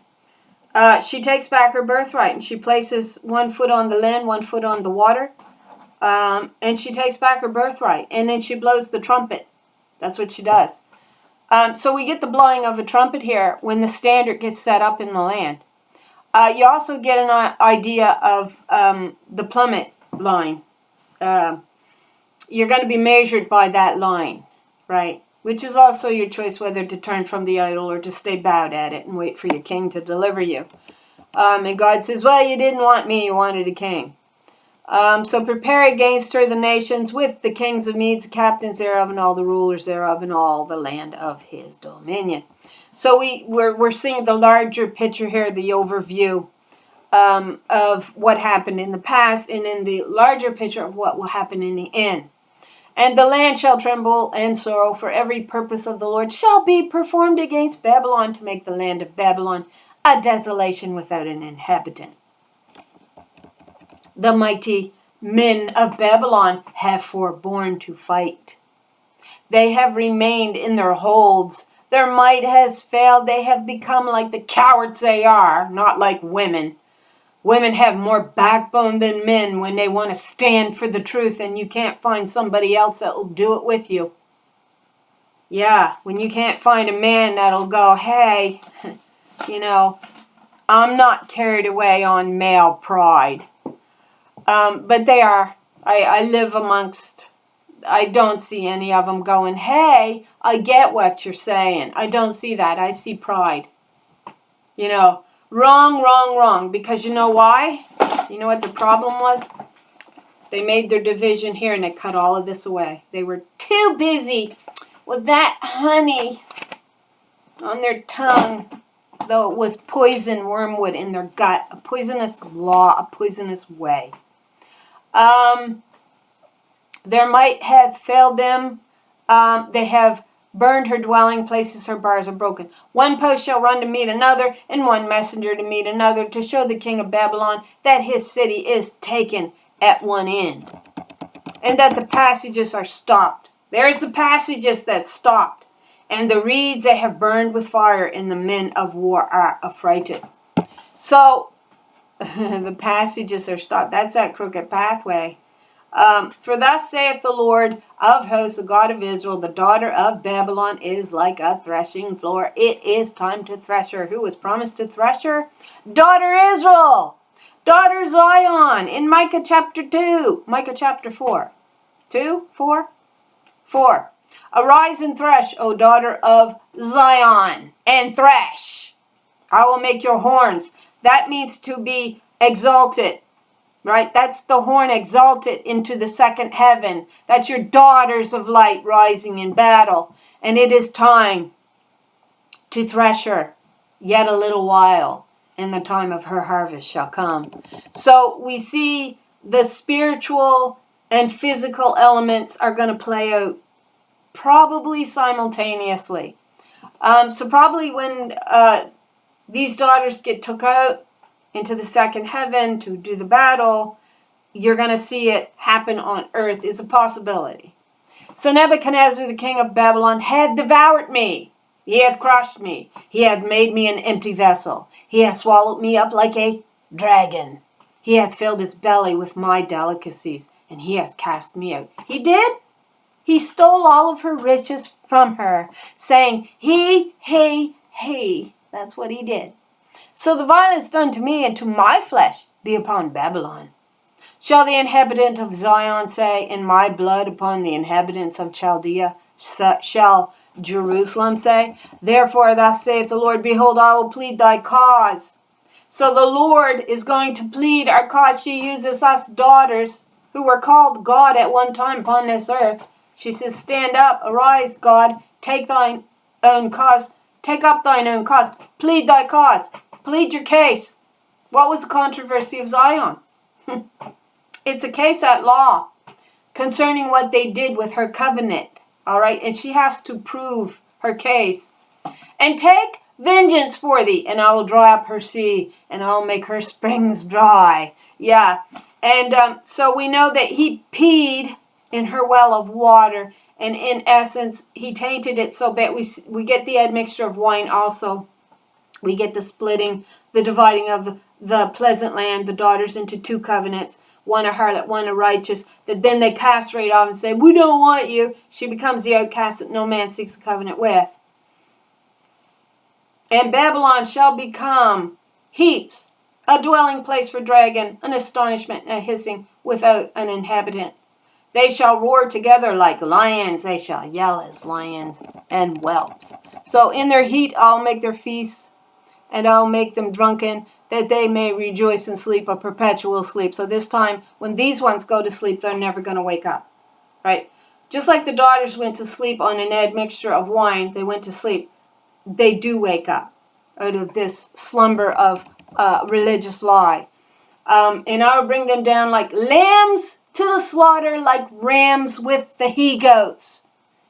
She takes back her birthright and she places 1 foot on the land, 1 foot on the water. And she takes back her birthright. And then she blows the trumpet. That's what she does. So we get the blowing of a trumpet here when the standard gets set up in the land. You also get an idea of the plummet line. You're going to be measured by that line, right? Which is also your choice whether to turn from the idol or to stay bowed at it and wait for your king to deliver you. And God says, well, you didn't want me, you wanted a king. So prepare against her the nations with the kings of Medes, the captains thereof, and all the rulers thereof, and all the land of his dominion. So we're seeing the larger picture here, the overview of what happened in the past, and in the larger picture of what will happen in the end. And the land shall tremble and sorrow, for every purpose of the Lord shall be performed against Babylon, to make the land of Babylon a desolation without an inhabitant. The mighty men of Babylon have forborne to fight. They have remained in their holds. Their might has failed. They have become like the cowards they are, not like women. Women have more backbone than men when they want to stand for the truth, and you can't find somebody else that will do it with you. Yeah, when you can't find a man that'll go, hey, I'm not carried away on male pride. But they are. I live amongst I don't see any of them going, hey, I get what you're saying. I don't see that. I see pride. You know, wrong, wrong, wrong. Because you know why? You know what the problem was? They made their division here and they cut all of this away. They were too busy with that honey on their tongue, though it was poison wormwood in their gut, a poisonous law, a poisonous way. Their might hath failed them. They have burned her dwelling places, her bars are broken. One post shall run to meet another, and one messenger to meet another, to show the king of Babylon that his city is taken at one end, and that the passages are stopped. There's the passages that stopped, and the reeds they have burned with fire, and the men of war are affrighted. So, the passages are stopped. That's that crooked pathway. For thus saith the Lord of hosts, the God of Israel, the daughter of Babylon is like a threshing floor. It is time to thresh her. Who was promised to thresh her? Daughter Israel. Daughter Zion. In Micah chapter 2. Micah chapter 4. 2? 4? 4. Arise and thresh, O daughter of Zion, and thresh. I will make your horns. That means to be exalted. Right? That's the horn exalted into the second heaven. That's your daughters of light rising in battle. And it is time to thresh her yet a little while, and the time of her harvest shall come. So we see the spiritual and physical elements are going to play out probably simultaneously. So probably when these daughters get took out into the second heaven to do the battle, you're going to see it happen on earth is a possibility. So Nebuchadnezzar, the king of Babylon, had devoured me. He hath crushed me. He hath made me an empty vessel. He hath swallowed me up like a dragon. He hath filled his belly with my delicacies, and he hath cast me out. He did? He stole all of her riches from her, saying, he. That's what he did. So the violence done to me and to my flesh be upon Babylon. Shall the inhabitant of Zion say, in my blood upon the inhabitants of Chaldea? Shall Jerusalem say, therefore thus saith the Lord, behold, I will plead thy cause. So the Lord is going to plead our cause. She uses us daughters who were called God at one time upon this earth. She says, stand up, arise, God, take thine own cause, take up thine own cause, plead thy cause. Plead your case. What was the controversy of Zion? It's a case at law concerning what they did with her covenant. All right, and she has to prove her case. And take vengeance for thee, and I will dry up her sea, and I will make her springs dry. Yeah, and so we know that he peed in her well of water, and in essence, he tainted it so bad. We get the admixture of wine also. We get the splitting, the dividing of the pleasant land, the daughters into two covenants, one a harlot, one a righteous, that then they castrate off and say, we don't want you. She becomes the outcast that no man seeks a covenant with. And Babylon shall become heaps, a dwelling place for dragon, an astonishment and a hissing without an inhabitant. They shall roar together like lions, they shall yell as lions and whelps. So in their heat I'll make their feasts, and I'll make them drunken, that they may rejoice and sleep a perpetual sleep. So this time, when these ones go to sleep, they're never going to wake up. Right? Just like the daughters went to sleep on an admixture of wine, they went to sleep. They do wake up out of this slumber of religious lie. And I will bring them down like lambs to the slaughter, like rams with the he-goats.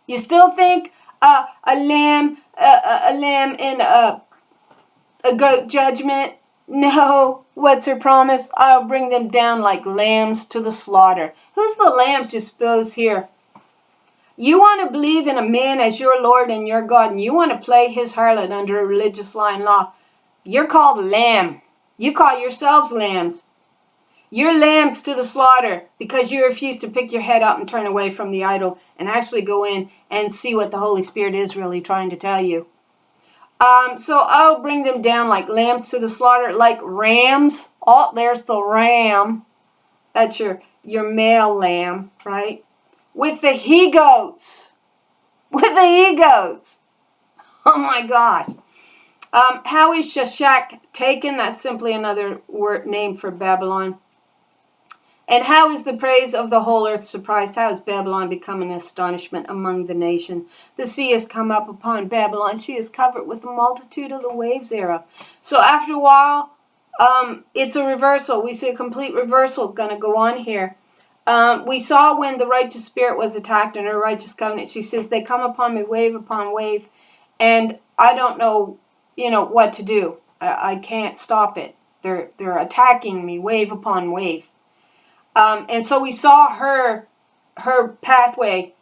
You still think a lamb in a goat judgment? No. What's her promise? I'll bring them down like lambs to the slaughter. Who's the lambs you suppose here? You want to believe in a man as your Lord and your God, and you want to play his harlot under a religious lie and law. You're called a lamb. You call yourselves lambs. You're lambs to the slaughter because you refuse to pick your head up and turn away from the idol and actually go in and see what the Holy Spirit is really trying to tell you. So I'll bring them down like lambs to the slaughter, like rams. Oh, there's the ram. That's your male lamb, right? with the he-goats. With the he-goats. Oh my gosh. How is Sheshach taken? That's simply another word name for Babylon. And how is the praise of the whole earth surprised? How has Babylon become an astonishment among the nation? The sea has come up upon Babylon. She is covered with the multitude of the waves thereof. So after a while, it's a reversal. We see a complete reversal going to go on here. We saw when the righteous spirit was attacked in her righteous covenant, she says, they come upon me wave upon wave, and I don't know, what to do. I can't stop it. They're attacking me wave upon wave. And so we saw her pathway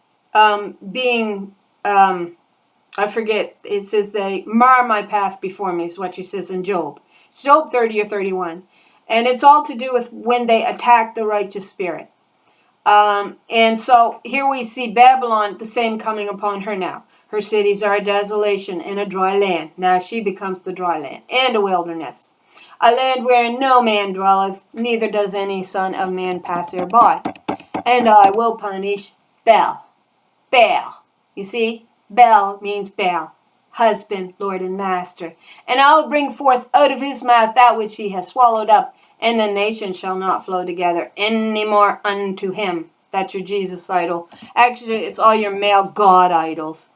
being, I forget, it says they mar my path before me, is what she says in Job. It's Job 30 or 31. And it's all to do with when they attack the righteous spirit. And so here we see Babylon, the same coming upon her now. Her cities are a desolation and a dry land. Now she becomes the dry land and a wilderness. A land wherein no man dwelleth, neither does any son of man pass thereby. And I will punish Baal. Baal. You see, Baal means Baal, husband, lord, and master. And I will bring forth out of his mouth that which he has swallowed up, and the nation shall not flow together any more unto him. That's your Jesus idol. Actually, it's all your male god idols.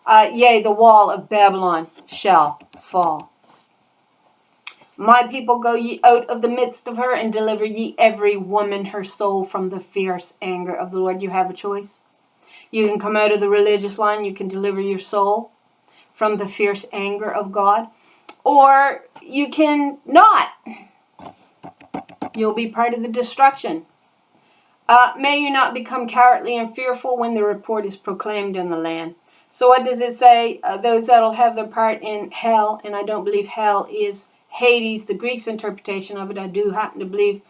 Yea, the wall of Babylon shall fall. My people, go ye out of the midst of her, and deliver ye every woman her soul from the fierce anger of the Lord. You have a choice. You can come out of the religious line. You can deliver your soul from the fierce anger of God. Or you can not. You'll be part of the destruction. May you not become cowardly and fearful when the report is proclaimed in the land. So what does it say? Those that will have their part in hell, and I don't believe hell is Hades, the Greek's interpretation of it. I do happen to believe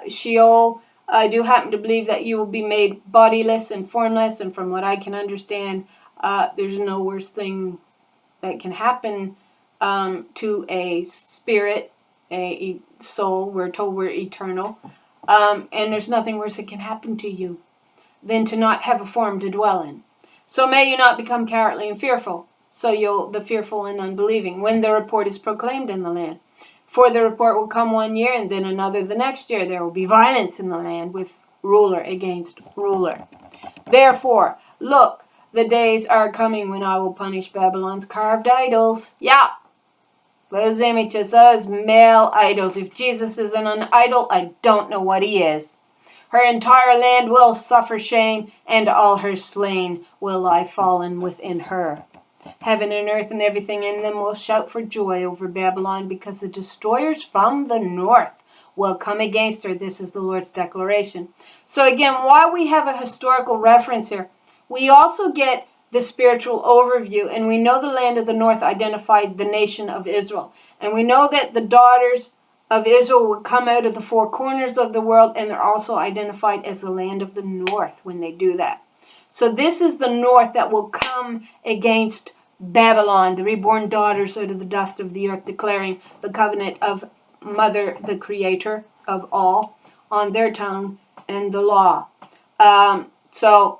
Sheol. I do happen to believe that you will be made bodiless and formless, and from what I can understand, there's no worse thing that can happen to a spirit, a soul. We're told we're eternal, and there's nothing worse that can happen to you than to not have a form to dwell in. So may you not become cowardly and fearful. So the fearful and unbelieving, when the report is proclaimed in the land. For the report will come 1 year, and then another the next year. There will be violence in the land, with ruler against ruler. Therefore, look, the days are coming when I will punish Babylon's carved idols. Yeah, those images, those male idols. If Jesus isn't an idol, I don't know what he is. Her entire land will suffer shame, and all her slain will lie fallen within her. Heaven and earth and everything in them will shout for joy over Babylon, because the destroyers from the north will come against her. This is the Lord's declaration. So again, while we have a historical reference here, we also get the spiritual overview, and we know the land of the north identified the nation of Israel. And we know that the daughters of Israel will come out of the four corners of the world, and they're also identified as the land of the north when they do that. So this is the north that will come against Babylon, the reborn daughters out of the dust of the earth, declaring the covenant of Mother, the creator of all, on their tongue and the law. So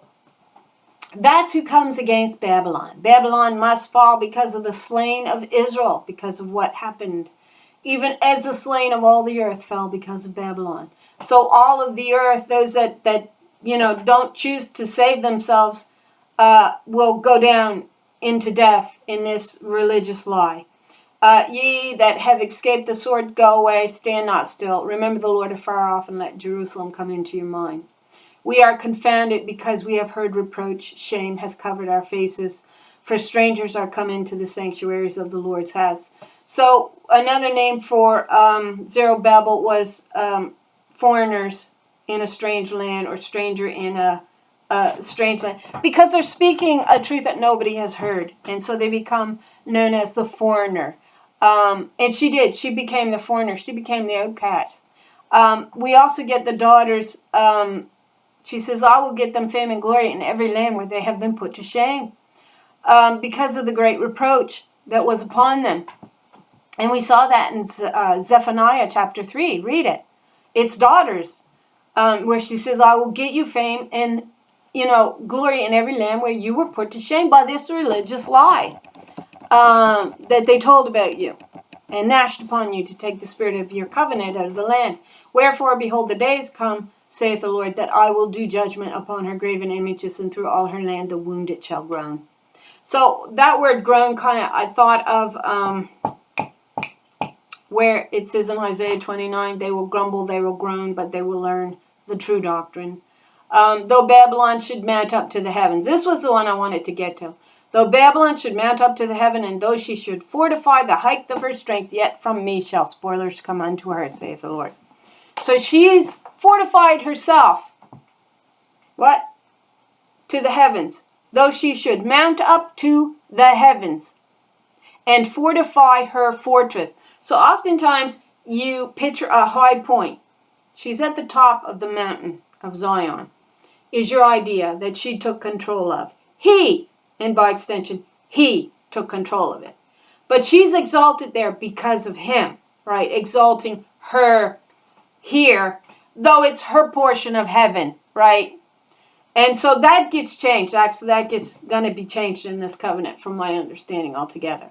that's who comes against Babylon. Babylon must fall because of the slain of Israel, because of what happened. Even as the slain of all the earth fell because of Babylon. So all of the earth, those that don't choose to save themselves, will go down into death in this religious lie. Ye that have escaped the sword, go away, stand not still. Remember the Lord afar off, and let Jerusalem come into your mind. We are confounded because we have heard reproach. Shame hath covered our faces. For strangers are come into the sanctuaries of the Lord's house. So another name for Zerubabbel was foreigners in a strange land, or stranger in a strange land, because they're speaking a truth that nobody has heard, and so they become known as the foreigner. And she became the foreigner. She became the outcast. We also get the daughters. She says, I will get them fame and glory in every land where they have been put to shame, because of the great reproach that was upon them. And we saw that in Zephaniah chapter 3. Read it. It's daughters, where she says, I will get you fame and glory in every land where you were put to shame by this religious lie that they told about you, and gnashed upon you to take the spirit of your covenant out of the land. Wherefore, behold, the days come, saith the Lord, that I will do judgment upon her graven images, and through all her land the wound it shall groan. So that word groan I thought of where it says in Isaiah 29, they will grumble, they will groan, but they will learn the true doctrine. Though Babylon should mount up to the heavens. This was the one I wanted to get to. Though Babylon should mount up to the heaven, and though she should fortify the height of her strength, yet from me shall spoilers come unto her, saith the Lord. So she's fortified herself. What? To the heavens. Though she should mount up to the heavens and fortify her fortress. So oftentimes you picture a high point. She's at the top of the mountain of Zion. Is your idea that she took control of. He, and by extension, he took control of it. But she's exalted there because of him, right? Exalting her here, though it's her portion of heaven, right? And so that gets changed. Actually, that gets going to be changed in this covenant from my understanding altogether.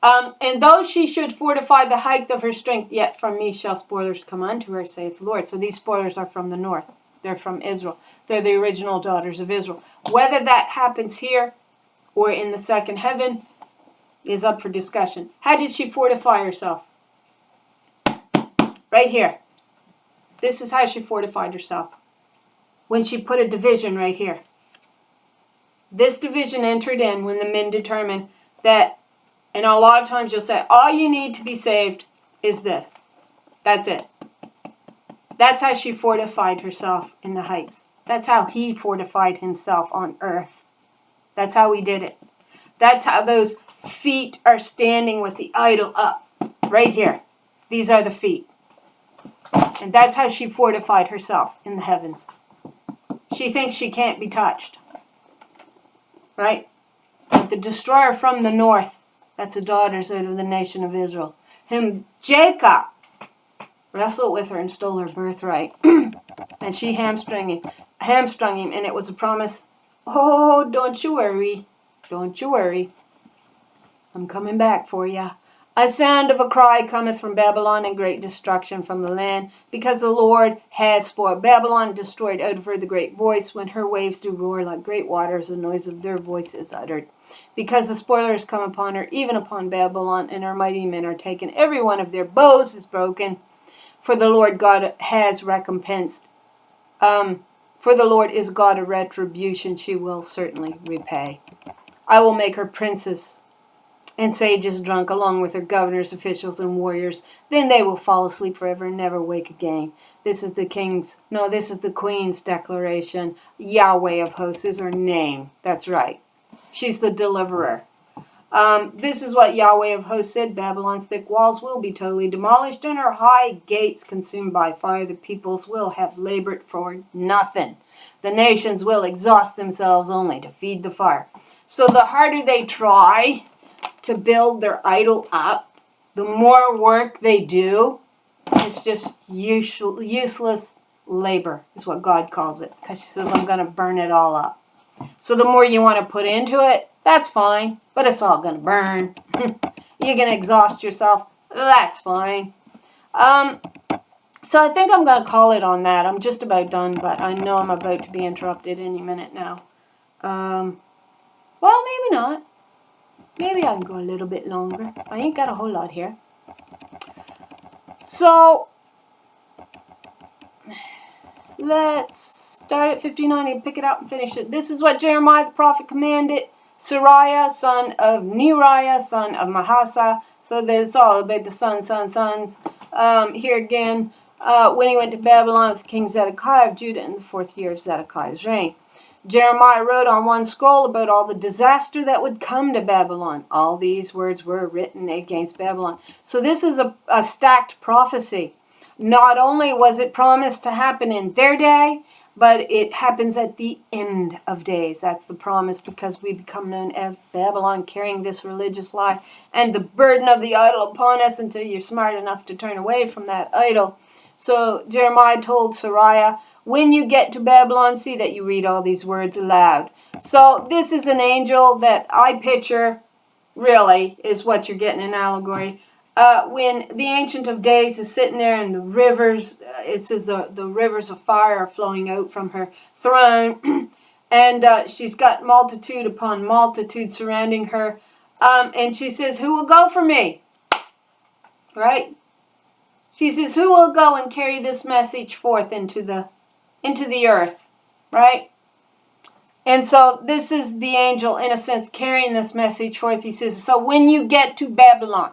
And though she should fortify the height of her strength, yet from me shall spoilers come unto her, saith the Lord. So these spoilers are from the north. They're from Israel. They're the original daughters of Israel. Whether that happens here or in the second heaven is up for discussion. How did she fortify herself? Right here. This is how she fortified herself. When she put a division right here. This division entered in when the men determined that, and a lot of times you'll say, all you need to be saved is this. That's it. That's how she fortified herself in the heights. That's how he fortified himself on earth. That's how he did it. That's how those feet are standing with the idol up. Right here. These are the feet. And that's how she fortified herself in the heavens. She thinks she can't be touched. Right? But the destroyer from the north, that's the daughters out of the nation of Israel. Him, Jacob, wrestled with her and stole her birthright. And she hamstrung him. And it was a promise. Oh, don't you worry. Don't you worry. I'm coming back for you. A sound of a cry cometh from Babylon, and great destruction from the land, because the Lord had spoiled Babylon, destroyed out of her the great voice. When her waves do roar like great waters, the noise of their voice is uttered. Because the spoiler has come upon her, even upon Babylon, and her mighty men are taken. Every one of their bows is broken, for the Lord God has recompensed. For the Lord is God of retribution, she will certainly repay. I will make her princess and sages drunk, along with her governors, officials, and warriors. Then they will fall asleep forever and never wake again. This is the queen's declaration. Yahweh of hosts is her name. That's right. She's the deliverer. This is what Yahweh of hosts said. Babylon's thick walls will be totally demolished, and her high gates consumed by fire. The peoples will have labored for nothing. The nations will exhaust themselves only to feed the fire. So the harder they try to build their idol up, the more work they do. It's just useless labor is what God calls it, because she says, I'm going to burn it all up. So the more you want to put into it, that's fine, but it's all going to burn. You're going to exhaust yourself, that's fine. So I think I'm going to call it on that. I'm just about done, but I know I'm about to be interrupted any minute now. Well, maybe not. Maybe I can go a little bit longer. I ain't got a whole lot here. So, let's start at 59 and pick it up and finish it. This is what Jeremiah the prophet commanded Seraiah, son of Neriah, son of Mahasa. So there's all about the sons. Here again, when he went to Babylon with King Zedekiah of Judah in the 4th year of Zedekiah's reign. Jeremiah wrote on one scroll about all the disaster that would come to Babylon. All these words were written against Babylon. So this is a stacked prophecy. Not only was it promised to happen in their day, but it happens at the end of days. That's the promise, because we become known as Babylon, carrying this religious lie and the burden of the idol upon us until you're smart enough to turn away from that idol. So Jeremiah told Seraiah, when you get to Babylon, see that you read all these words aloud. So this is an angel that I picture, really, is what you're getting in allegory. When the Ancient of Days is sitting there and the rivers, it says the rivers of fire are flowing out from her throne. And she's got multitude upon multitude surrounding her. And she says, who will go for me? Right? She says, who will go and carry this message forth into the earth? Right? And so this is the angel, in a sense, carrying this message forth. He says, so when you get to Babylon,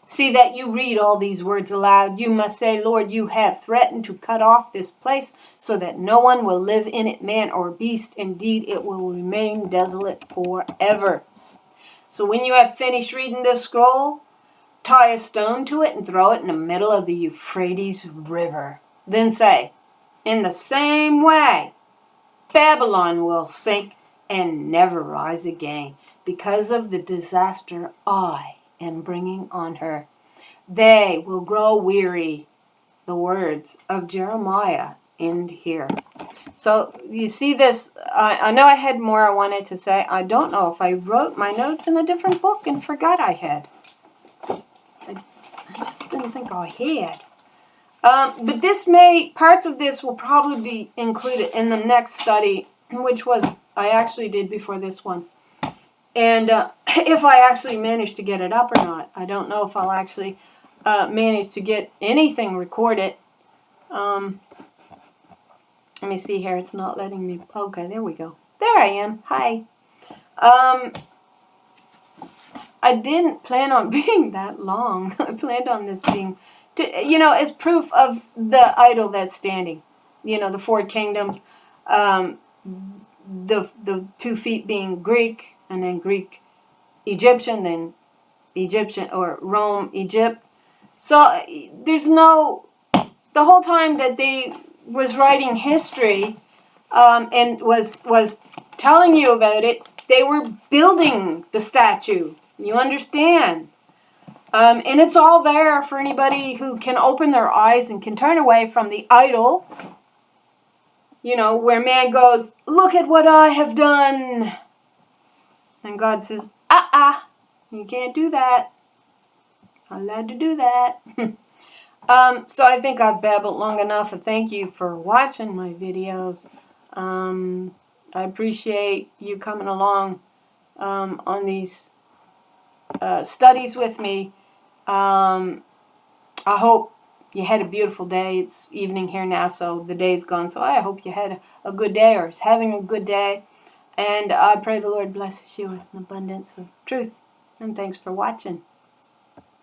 see that you read all these words aloud. You must say, Lord, you have threatened to cut off this place so that no one will live in it, man or beast. Indeed, it will remain desolate forever. So when you have finished reading this scroll, tie a stone to it and throw it in the middle of the Euphrates River. Then say, in the same way, Babylon will sink and never rise again because of the disaster I am bringing on her. They will grow weary. The words of Jeremiah end here. So you see this, I know I had more I wanted to say. I don't know if I wrote my notes in a different book and forgot I had. I just didn't think I had. But parts of this will probably be included in the next study, which I actually did before this one. And if I actually manage to get it up or not, I don't know if I'll actually manage to get anything recorded. Let me see here. It's not letting me. Okay, there we go. There I am. Hi. I didn't plan on being that long. I planned on this being, as proof of the idol that's standing. The four kingdoms. The 2 feet being Greek, and then Greek Egyptian, then Egyptian or Rome Egypt. So the whole time that they was writing history and was telling you about it, they were building the statue. You understand? And it's all there for anybody who can open their eyes and can turn away from the idol. Where man goes, look at what I have done. And God says, you can't do that. Not allowed to do that. So I think I've babbled long enough, and thank you for watching my videos. I appreciate you coming along on these studies with me. I hope you had a beautiful day. It's evening here now, so the day's gone. So I hope you had a good day or is having a good day. And I pray the Lord blesses you with an abundance of truth. And thanks for watching.